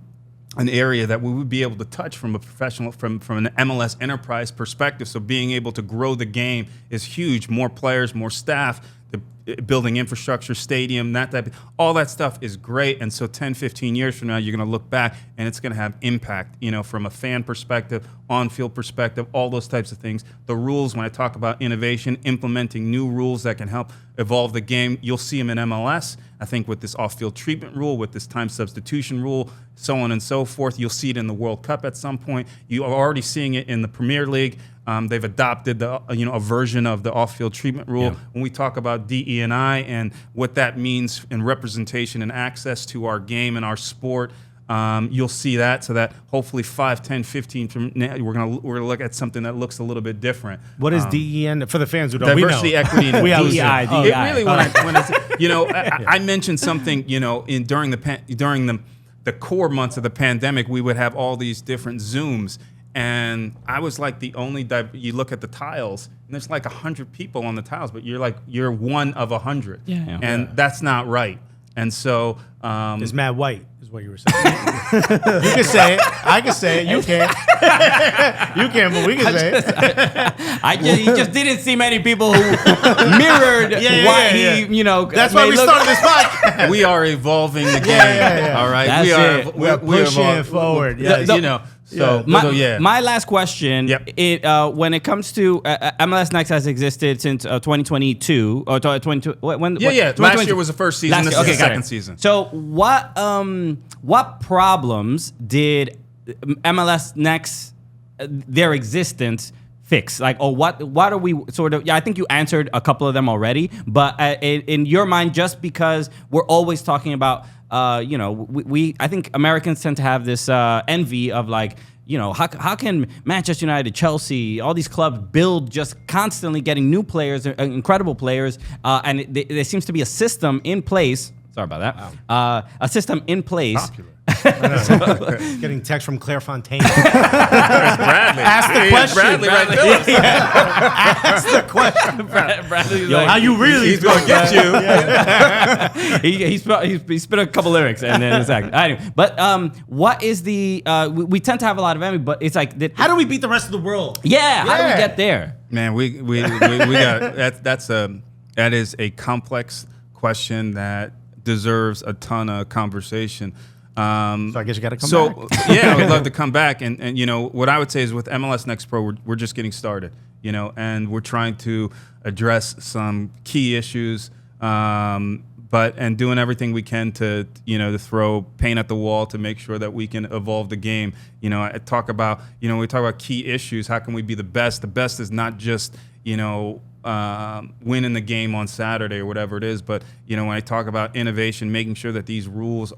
area that we would be able to touch from a professional, from an MLS enterprise perspective. So being able to grow the game is huge. More players, more staff, building infrastructure, stadium, all that stuff is great. And so 10, 15 years from now, you're going to look back and it's going to have impact, from a fan perspective, on-field perspective, all those types of things. The rules, when I talk about innovation, implementing new rules that can help evolve the game, you'll see them in MLS. I think with this off-field treatment rule, with this time substitution rule, so on and so forth. You'll see it in the World Cup at some point. You are already seeing it in the Premier League. They've adopted a version of the off-field treatment rule. Yeah. When we talk about DE&I and what that means in representation and access to our game and our sport, you'll see that. So that hopefully 5, 10, 15 from now, we're gonna look at something that looks a little bit different. What is DEN for the fans who don't? Diversity, equity, and DEI. It really when I mentioned something during the core months of the pandemic, we would have all these different Zooms. And I was like the only, you look at the tiles, and there's like 100 people on the tiles, but you're one of 100. Yeah. And that's not right. And so. It's Matt White, is what you were saying. You can say it. I can say it. You can't. You can't, but we can say it. He just didn't see many people who mirrored he. That's why we started this podcast. We are evolving the game. All right. We're pushing it forward. Yes. So my last question. Yep. When it comes to MLS Next has existed since 2022 or 2022. Last year was the first season. This is the second season. So what problems did MLS Next their existence fix? Like, or what are we sort of? Yeah, I think you answered a couple of them already. But in your mind, just because we're always talking about, I think Americans tend to have this envy of like, how can Manchester United, Chelsea, all these clubs build just constantly getting new players, incredible players, and there seems to be a system in place. Sorry about that. Wow. A system in place. Popular. Getting text from Claire Fontaine. Bradley. Ask the question. Bradley right there. Ask the question. Bradley's How you really? He's going to get you. he spit a couple lyrics and then it's like anyway. But what is the? We tend to have a lot of envy, but it's like How do we beat the rest of the world? Yeah. How do we get there? Man, we got that is a complex question that deserves a ton of conversation. So I guess you got to come back. Yeah, I would love to come back. And what I would say is with MLS Next Pro, we're just getting started, and we're trying to address some key issues, and doing everything we can to throw paint at the wall to make sure that we can evolve the game. I talk about, we talk about key issues. How can we be the best? The best is not just, winning the game on Saturday or whatever it is. But, when I talk about innovation, making sure that these rules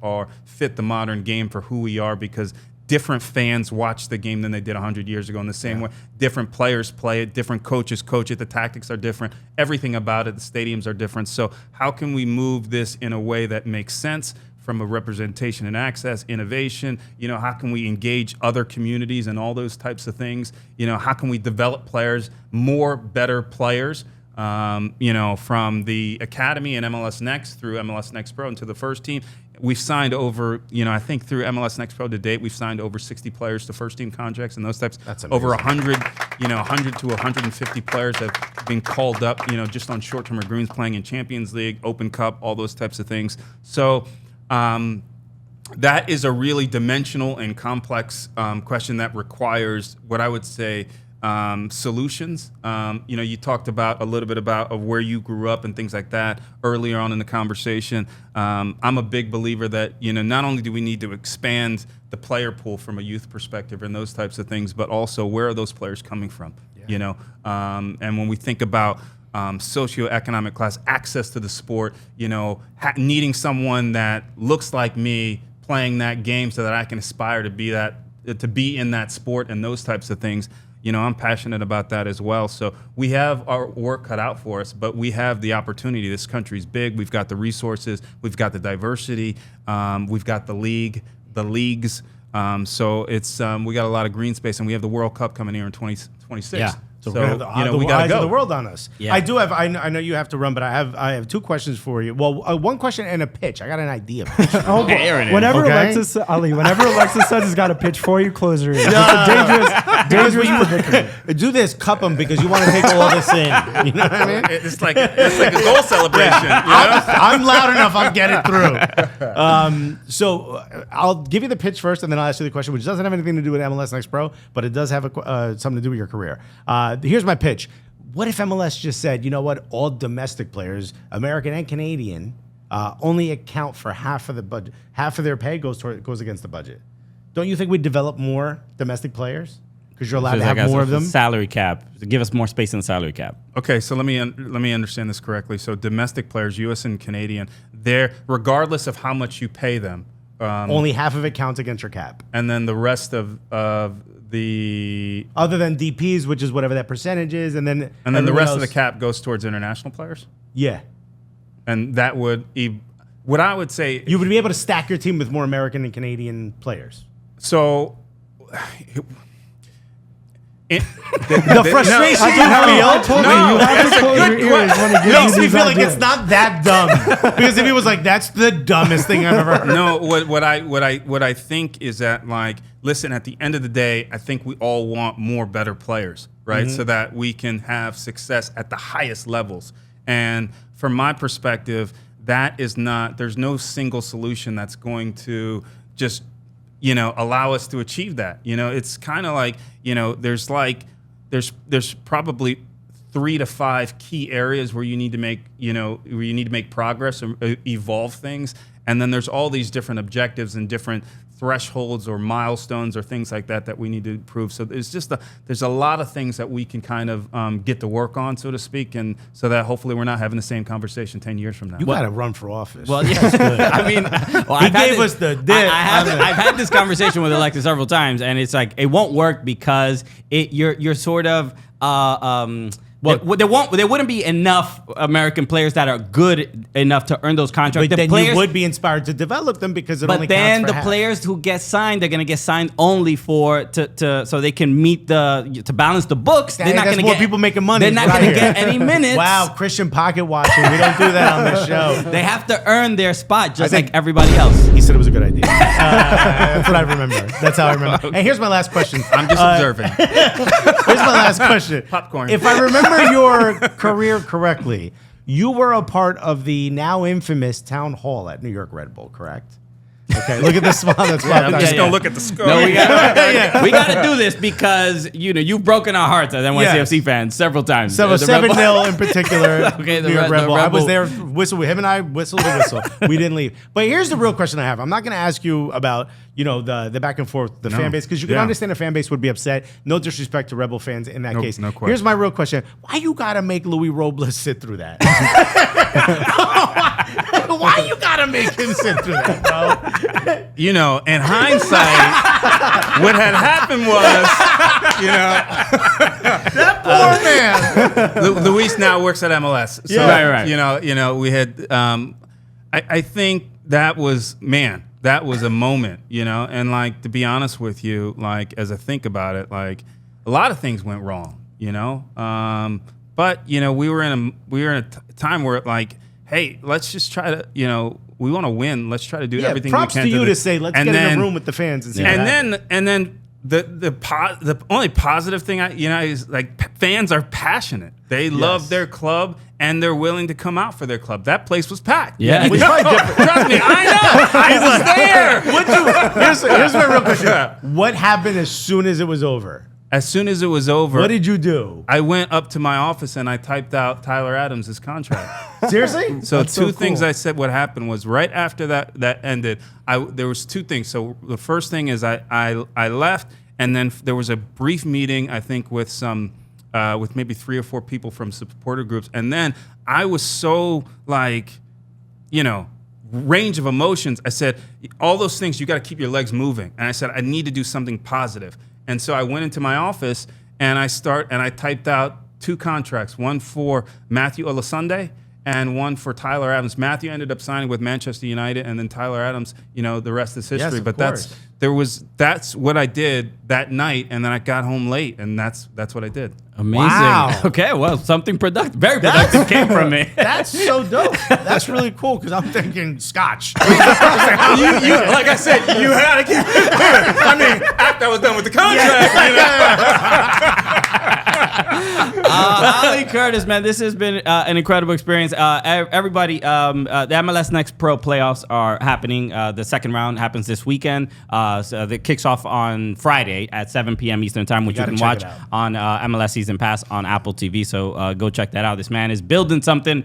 fit the modern game for who we are, because different fans watch the game than they did 100 years ago in the same way. Different players play it, different coaches coach it, the tactics are different, everything about it, the stadiums are different. So how can we move this in a way that makes sense from a representation and access, innovation? How can we engage other communities and all those types of things? How can we develop players, better players, from the academy and MLS Next through MLS Next Pro into the first team? We've signed over, I think through MLS Next Pro to date, we've signed over 60 players to first team contracts and those types. That's amazing. Over 100 to 150 players have been called up, just on short-term agreements, playing in Champions League, Open Cup, all those types of things. So that is a really dimensional and complex question that requires what I would say solutions. You talked about a little bit of where you grew up and things like that earlier on in the conversation. I'm a big believer that, not only do we need to expand the player pool from a youth perspective and those types of things, but also where are those players coming from? And when we think about socioeconomic class, access to the sport, needing someone that looks like me playing that game so that I can aspire to be in that sport and those types of things. I'm passionate about that as well. So we have our work cut out for us, but we have the opportunity. This country's big. We've got the resources. We've got the diversity. We've got the leagues. So it's we got a lot of green space, and we have the World Cup coming here in 2026. Yeah. So we we got to eyes go. of the world on us. Yeah. I do have. I know you have to run, but I have two questions for you. Well, one question and a pitch. I got an idea. Oh, There it is. whenever Okay. Alexis says he's got a pitch for you, close your ears. It's a dangerous predicament. Do this, cup them, because you want to take all this in. You know what I mean? It's like a goal celebration. I'm loud enough. I'll get it through. So I'll give you the pitch first, and then I'll ask you the question, which doesn't have anything to do with MLS Next Pro, but it does have something to do with your career. Here's my pitch. What if MLS just said, you know what, all domestic players, American and Canadian, only account for half of the budget, half of their pay goes against the budget? Don't you think we'd develop more domestic players because you're allowed to have more of them? Salary cap. Give us more space in the salary cap. Okay, so let me understand this correctly. So domestic players, U.S. and Canadian, they're regardless of how much you pay them, only half of it counts against your cap. and then the rest of the Other than DPs, which is whatever that percentage is, and then the everyone rest of the else- cap goes towards international players, Yeah. and that would what I would say. You would be able to stack your team with more American and Canadian players. So The frustration you I told you, you have that's to a close good your ears when he It gives makes you me these feel like ideas. it's not that dumb. Because if he was like, that's the dumbest thing I've ever heard. No, what I think is that, like, listen, at the end of the day, I think we all want more better players, right? So that we can have success at the highest levels. And from my perspective, that is not, there's no single solution that's going to just allow us to achieve that. It's kind of like, there's probably 3 to 5 key areas where you need to make progress or evolve things. And then there's all these different objectives and different thresholds or milestones or things like that we need to improve. So there's a lot of things that we can kind of get to work on, so to speak, and so that hopefully we're not having the same conversation 10 years from now. You got to run for office. Well, yeah. I mean, he gave us the dip. I've had this conversation with Alexis several times, and it's like it won't work because you're sort of. Well, there wouldn't be enough American players that are good enough to earn those contracts. But then you would be inspired to develop them because it only counts for half. Players who get signed, they're going to get signed only so they can meet to balance the books. They're not going to get get people making money. They're not going to get any minutes. Wow, Christian pocket watching. We don't do that on this show. They have to earn their spot just like everybody else. He said it was a good idea. That's what I remember. That's how I remember. And here's my last question. I'm just observing. Here's my last question. Popcorn. If I remember your career correctly, you were a part of the now infamous town hall at New York Red Bull, correct? Okay, look at the smile that's I'm just going to look at the score. No, we got to do this because, you've broken our hearts as NYCFC fans several times. So 7-0 in particular, okay, New York Red Bull. I was there, him and I whistled the whistle. We didn't leave. But here's the real question I have. I'm not going to ask you about, the back and forth, the fan base, because you can understand a fan base would be upset. No disrespect to Red Bull fans in that case. No question. Here's my real question. Why you got to make Luis Robles sit through that? Why you got to make him sit through that, bro? In hindsight, what had happened was, that poor man. Luis now works at MLS. So, right. We had, I think that was a moment, and like, to be honest with you, like, as I think about it, like, a lot of things went wrong, but, we were in a time where, like, hey, let's just try to, we want to win. Let's try to do everything we can. Props to you to say, let's get in a room with the fans and see. And then the only positive thing is like fans are passionate. They love their club and they're willing to come out for their club. That place was packed. Yeah, it was probably different. Trust me, I know. I was there. Here's my real question. What happened as soon as it was over? As soon as it was over, what did you do? I went up to my office and I typed out Tyler Adams' contract. Seriously? So That's two things I said. What happened was right after that ended, there was 2 things. So the first thing is I left, and then there was a brief meeting, I think, with with maybe 3 or 4 people from supporter groups, and then I was so like, range of emotions. I said, all those things, you got to keep your legs moving, and I said I need to do something positive. And so I went into my office and I typed out 2 contracts, one for Matthew Olasunde and one for Tyler Adams. Matthew ended up signing with Manchester United, and then Tyler Adams, the rest is history. Yes, but course. that's what I did that night, and then I got home late, and that's what I did. Amazing. Wow. Okay, well, something productive, very productive came from me. That's so dope. That's really cool because I'm thinking scotch. Like I said, you had to keep. I mean, after I was done with the contract, Ali Curtis, man, this has been an incredible experience. Everybody, the MLS Next Pro playoffs are happening. The second round happens this weekend. So it kicks off on Friday at 7 p.m. Eastern Time, which you can watch on MLS Season Pass on Apple TV. So go check that out. This man is building something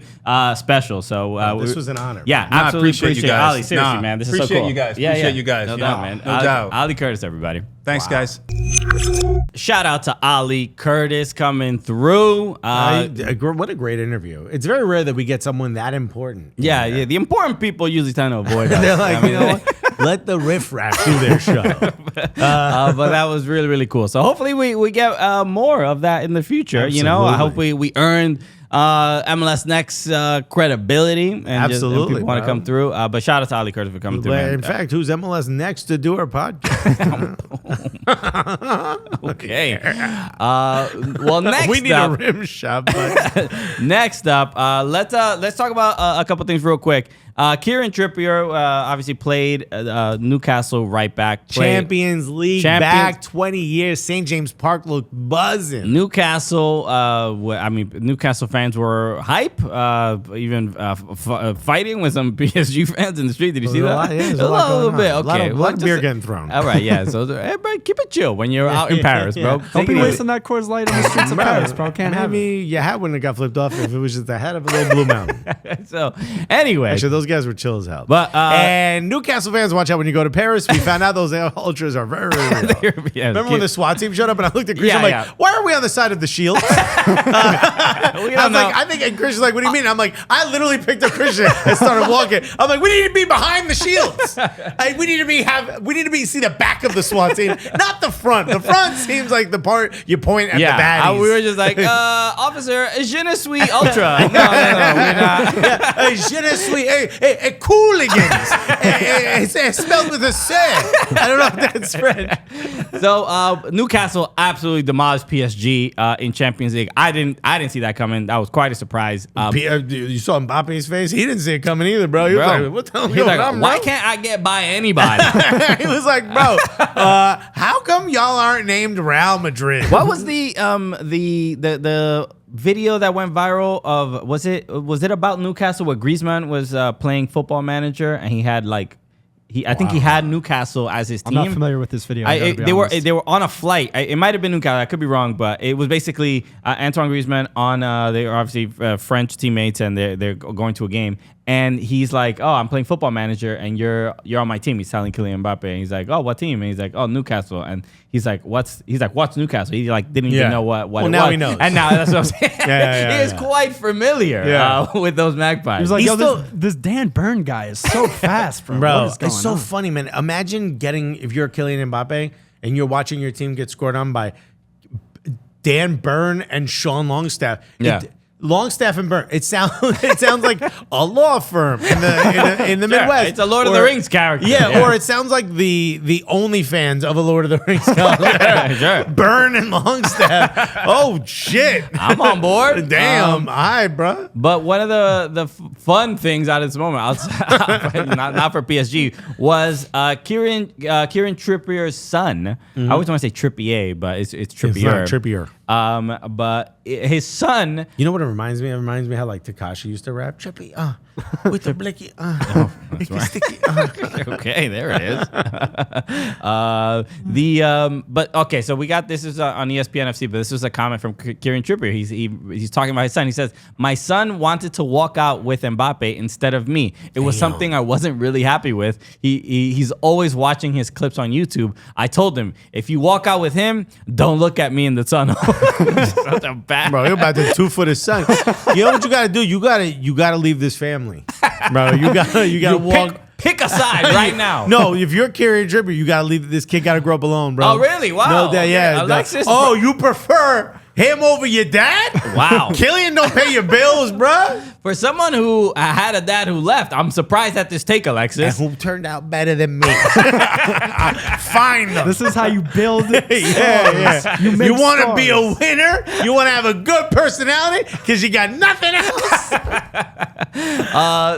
special. So this was an honor. Yeah, absolutely appreciate you guys. Ali, seriously, man, this is so Appreciate cool. you guys. Yeah, Appreciate you guys. No doubt, man. No doubt. Ali Curtis, everybody. Thanks, guys. Shout out to Ali Curtis coming through. What a great interview. It's very rare that we get someone that important. Yeah. The important people usually tend to avoid us. They're like, let the riffraff do their show. But that was really, really cool. So hopefully we get more of that in the future. Absolutely. I hope we earned MLS Next credibility and Absolutely, and people want to come through. But shout out to Ali Curtis for coming through, man. In fact, who's MLS Next to do our podcast? Okay. Well, next we need up, a rim shot. But next up, let's talk about a couple things real quick. Kieran Trippier obviously played Newcastle right back. Champions League back 20 years. St. James Park looked buzzing. Newcastle, Newcastle fans were hype, even fighting with some PSG fans in the street. Did you see that? Yeah, a little bit. Okay. A lot of beer getting thrown. All right, yeah. So everybody keep it chill when you're out in Paris, bro. Don't be wasting that Coors Light on the streets of Paris, bro. Can't have it. Maybe your hat wouldn't have got flipped off if it was just the head of a little blue mountain. So anyway. Actually, those guys were chill as hell. But and Newcastle fans, watch out when you go to Paris. We found out those ultras are very, very real. Yeah, Remember when the SWAT team showed up and I looked at Christian, I'm like, why are we on the side of the shield? I think, and Christian's like, what do you mean? I'm like, I literally picked up Christian and started walking. I'm like, we need to be behind the shields. We need to be see the back of the SWAT team, not the front. The front seems like the part you point at the baddies. We were just like, officer, je ne suis ultra. No, we're not. Je ne suis Cooligans. It's spelled with a C. I don't know if that's French. So Newcastle absolutely demolished PSG in Champions League. I didn't see that coming. That was quite a surprise. You saw Mbappe's face. He didn't see it coming either, bro. He was like, "What the hell going on, why can't I get by anybody?" He was like, "Bro, how come y'all aren't named Real Madrid?" What was the video that went viral of was it about Newcastle where Griezmann was playing Football Manager and he had like I think he had Newcastle as his team. I'm not familiar with this video. They were on a flight. It might have been Newcastle. I could be wrong, but it was basically Antoine Griezmann on. They are obviously French teammates, and they're going to a game. And he's like, "Oh, I'm playing Football Manager, and you're on my team." He's telling Kylian Mbappe, and he's like, "Oh, what team?" And he's like, "Oh, Newcastle." And he's like, "What's Newcastle?" He like didn't even know what well, it now was. he knows. And now that's what I'm saying. He is yeah. quite familiar with those Magpies. He was like, this Dan Burn guy is so fast, bro. Bro, What is going it's so on? funny, man. Imagine if you're Kylian Mbappe and you're watching your team get scored on by Dan Burn and Sean Longstaff. Yeah. Longstaff and Burn. It sounds like a law firm in the Midwest. It's a Lord of the Rings character. Yeah, or it sounds like the OnlyFans of a Lord of the Rings character. Sure. Burn and Longstaff. Oh shit. I'm on board. Damn. All right, bro. But one of the fun things out of this moment, outside, not for PSG, was Kieran Trippier's son. I always want to say Trippier, but it's Trippier. It's not Trippier. But his son. You know what it reminds me? It reminds me how like Tekashi used to rap. Trippy, with the blicky, icky sticky, Okay, there it is. But okay, so we got this is on ESPN FC, but this was a comment from Kieran Trippier. He's talking about his son. He says, "My son wanted to walk out with Mbappe instead of me. It was something I wasn't really happy with. He's always watching his clips on YouTube. I told him, if you walk out with him, don't look at me in the tunnel." Such a bad. Bro, you're about to 2-foot his son. You know what you gotta do? You gotta leave this family, bro. You gotta walk. Pick a side right now. No, if you're Kieran Trippier, you gotta leave. This kid gotta grow up alone, bro. Oh, really? Wow. No, yeah. Alexis. Oh, you prefer him over your dad? Wow. Killian don't pay your bills, bro. For someone who had a dad who left, I'm surprised at this take, Alexis. And who turned out better than me? Fine. This is how you build. Yeah. You want to be a winner? You want to have a good personality? Because you got nothing else? I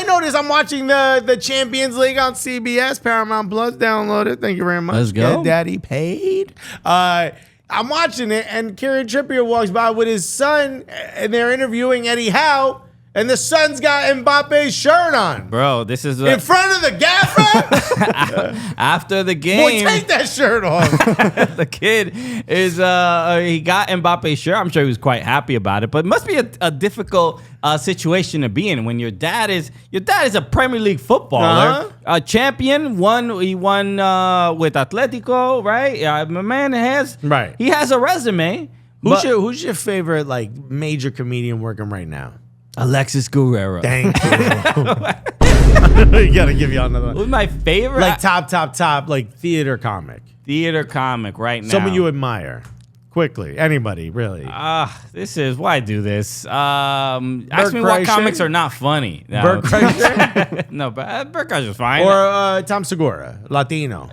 noticed I'm watching the Champions League on CBS. Paramount Plus. Download it. Thank you very much. Let's go. Get Daddy paid. I'm watching it, and Kieran Trippier walks by with his son, and they're interviewing Eddie Howe, and the son's got Mbappe's shirt on. Bro, this is in front of the gaffer. After the game, boy, take that shirt off. The kid is he got Mbappe's shirt. I'm sure he was quite happy about it, but it must be a difficult situation to be in when your dad is a Premier League footballer, a champion. He won with Atletico, right? My man he has a resume. Who's your favorite like major comedian working right now? Alexis Guerrero. Thank you. You gotta give you another one. Who's my favorite? Like top, like theater comic right now. Someone you admire. Quickly, anybody, really. This is why I do this. Ask me what comics are not funny. Bert Kreischer? No, but Bert Kreischer's fine. Or Tom Segura, Latino.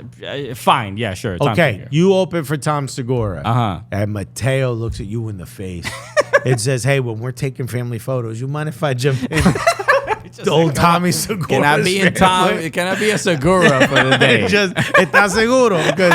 Fine, yeah, sure. Tom Okay, Segura. you open for Tom Segura. And Mateo looks at you in the face. It says, "Hey, when we're taking family photos, you mind if I jump in?" The old Tommy Segura. Can I be in Tom? Can I be a Segura for the day? Just, ¿estás seguro? Because,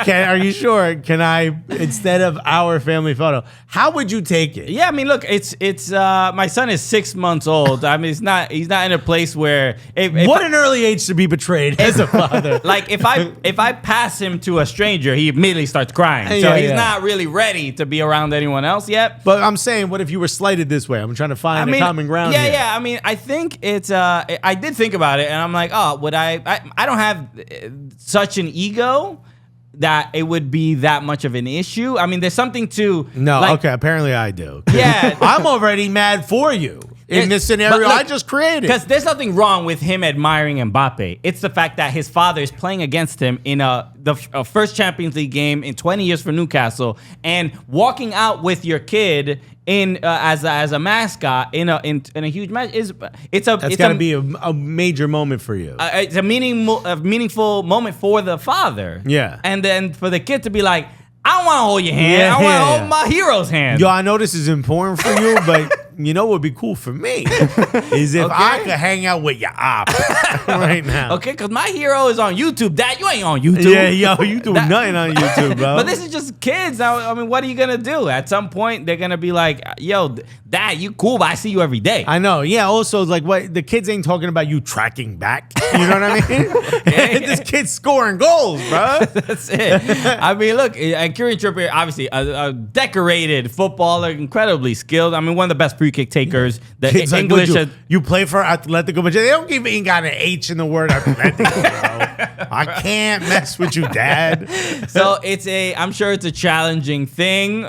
are you sure? Can I, instead of our family photo, how would you take it? Yeah, I mean, look, it's my son is 6 months old. I mean, he's not in a place where What an early age to be betrayed as a father. like if I pass him to a stranger, he immediately starts crying. So Yeah, he's yeah. not really ready to be around anyone else yet. But I'm saying, what if you were slighted this way? I'm trying to find a common ground Yeah, here. yeah. I mean, I think it's. I did think about it, and I'm like, oh, would I don't have such an ego that it would be that much of an issue. I mean, there's something to. No, like, okay, apparently I do. Yeah. I'm already mad for you in this scenario I just created. Because there's nothing wrong with him admiring Mbappe. It's the fact that his father is playing against him in the first Champions League game in 20 years for Newcastle, and walking out with your kid in as a mascot in a huge match it's got to be a major moment for you. It's a meaningful moment for the father. Yeah. And then for the kid to be like, I don't want to hold your hand. Yeah, I want to yeah. hold my hero's hand. Yo, I know this is important for you, but you know what would be cool for me is if I could hang out with your op right now. Okay, because my hero is on YouTube. Dad, you ain't on YouTube. Yeah, yo, you doing nothing on YouTube, bro. But this is just kids. I mean, what are you going to do? At some point, they're going to be like, yo, Dad, you cool, but I see you every day. I know. Yeah, also, like, what the kids ain't talking about you tracking back. You know what I mean? This kid's scoring goals, bro. That's it. I mean, look, Kieran Trippier, obviously a decorated footballer, incredibly skilled. I mean, one of the best free kick takers. The Kids English. like, you play for Atletico, but they don't even got an H in the word Atletico, bro. I can't mess with you, Dad. So I'm sure it's a challenging thing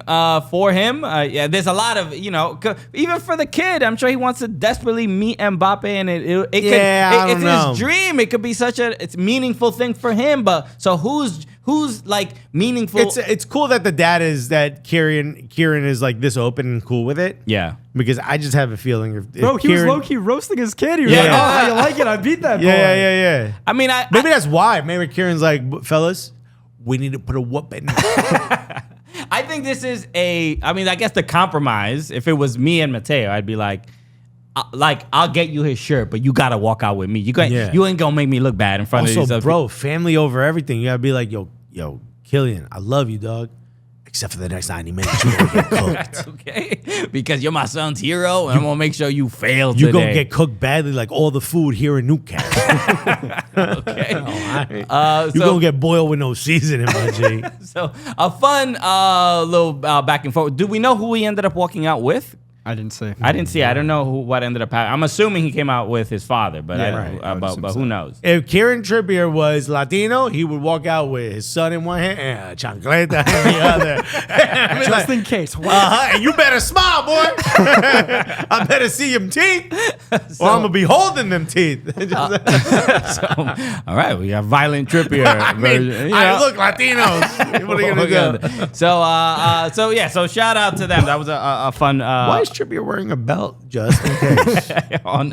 for him. Yeah, there's a lot of, even for the kid, I'm sure he wants to desperately meet Mbappe, and it's his dream. It could be it's a meaningful thing for him. But so who's like meaningful? It's cool that the dad is that Kieran is like this open and cool with it. Yeah. Because I just have a feeling if Bro, he Kieran, was low-key roasting his kid. He was Yeah. like, oh, how you like it? I beat that boy. Yeah. I mean, maybe that's why. Maybe Kieran's like, fellas, we need to put a whooping. I think this is I guess the compromise, if it was me and Mateo, I'd be like, I'll get you his shirt, but you gotta walk out with me. You ain't gonna make me look bad in front of these Also, other bro, family over everything. You gotta be like, yo, Killian, I love you, dog. Except for the next 90 minutes, you're gonna get cooked. Okay, because you're my son's hero, and I'm gonna make sure you fail today. You're gonna get cooked badly, like all the food here in Newcastle. Okay. You're gonna get boiled with no seasoning, my G. So a fun little back and forth. Do we know who he ended up walking out with? I didn't say. I didn't see. I don't know what ended up happening. I'm assuming he came out with his father, but but who knows? If Kieran Trippier was Latino, he would walk out with his son in one hand and chancleta in the other. Just in case. And you better smile, boy. I better see them teeth, or I'm gonna be holding them teeth. All right, we got violent Trippier. Look, Latinos. What are you gonna do? So shout out to them. That was a fun. Why is Trippier wearing a belt just in case? on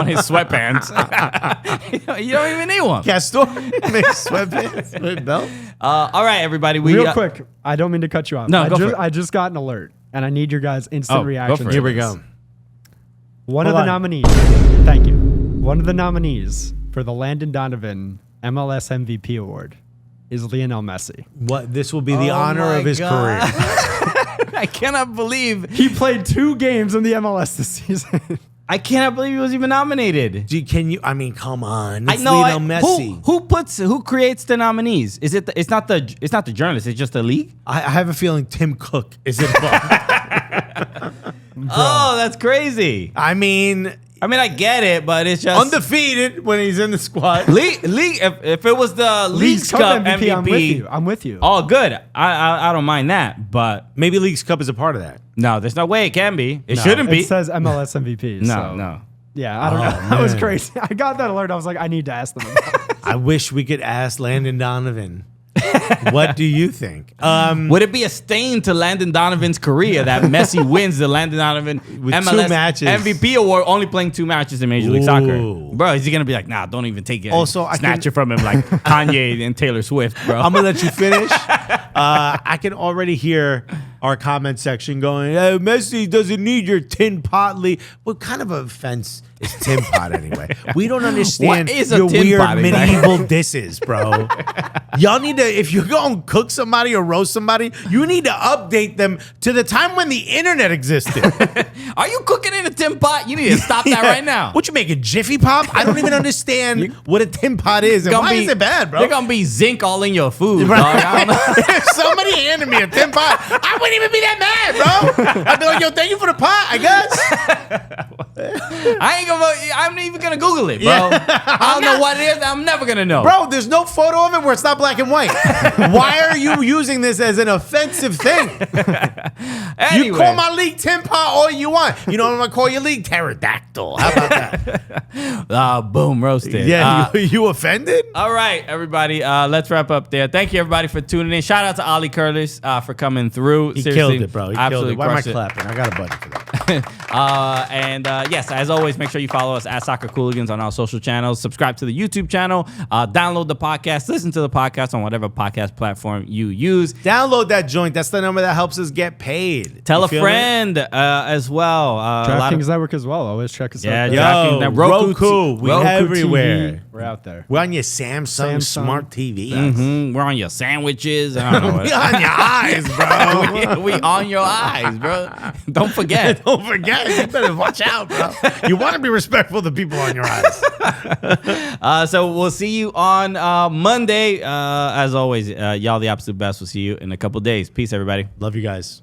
his sweatpants? You don't even need one. Castor makes sweatpants with belt. All right, everybody. Real quick, I don't mean to cut you off. No, go for it. I just got an alert, and I need your guys' instant reaction. Go for it. Here we go. One of the nominees. Thank you. One of the nominees for the Landon Donovan MLS MVP award is Lionel Messi. What? This will be the honor of his career. I cannot believe He played 2 games in the MLS this season. I cannot believe he was even nominated. Can you? I mean, come on. It's I know. Lionel Messi. Who creates the nominees? Is it? It's not the journalist. It's just the league. I have a feeling Tim Cook is involved. Oh, that's crazy. I mean, I get it, but it's just undefeated when he's in the squad. League. If it was the League's Cup MVP, I'm with you. Oh, good. I don't mind that, but Maybe League's Cup is a part of that. no, there's no way it can be. It shouldn't be. It says MLS MVP. No. Yeah, I don't know. That was crazy. I got that alert. I was like, I need to ask them about it. I wish we could ask Landon Donovan. What do you think? Would it be a stain to Landon Donovan's career that Messi wins the Landon Donovan With MLS 2 matches. MVP award only playing 2 matches in Major League Soccer? Bro, is he going to be like, nah, don't even take it. Also, snatch it from him like Kanye and Taylor Swift, bro. I'm going to let you finish. I can already hear our comment section going, Messi doesn't need your tin pot league. What kind of offense It's Tim Pot anyway. We don't understand What is a your Tim weird Pot exactly? medieval disses, bro. Y'all need to, if you're going to cook somebody or roast somebody, you need to update them to the time when the internet existed. Are you cooking in a Tim Pot? You need to stop that right now. What you make, a Jiffy Pop? I don't even understand what a Tim Pot is and why is it bad, bro? There's going to be zinc all in your food, dog. I don't know. If somebody handed me a Tim Pot, I wouldn't even be that mad, bro. I'd be like, yo, thank you for the pot, I guess. I'm not even gonna Google it, bro. Yeah. I don't know what it is. I'm never gonna know. Bro, there's no photo of it where it's not black and white. Why are you using this as an offensive thing? Anyway. You call my league Tim Pot all you want. You know what I'm gonna call your league? Pterodactyl. How about that? Boom, roasted. Yeah, you offended? All right, everybody. Let's wrap up there. Thank you, everybody, for tuning in. Shout out to Ollie Curtis for coming through. He Seriously, killed it, bro. He absolutely killed it. Why am I crushed it. clapping? I got a button for that. Yes, as always, make sure you follow us at Soccer Cooligans on our social channels. Subscribe to the YouTube channel. Download the podcast. Listen to the podcast on whatever podcast platform you use. Download that joint. That's the number that helps us get paid. Tell You a feel friend as well. DraftKings Network as well. Always check us Yeah, out. yeah. DraftKings Network, Roku. We Roku everywhere. TV. We're out there. We're on your Samsung smart TV. Mhm. We're on your sandwiches. I don't know. We on your eyes, bro. we on your eyes, bro. Don't forget. Don't forget. You better watch out, bro. You want to be respectful to people on your eyes. So we'll see you on Monday. As always, y'all the absolute best. We'll see you in a couple days. Peace, everybody. Love you guys.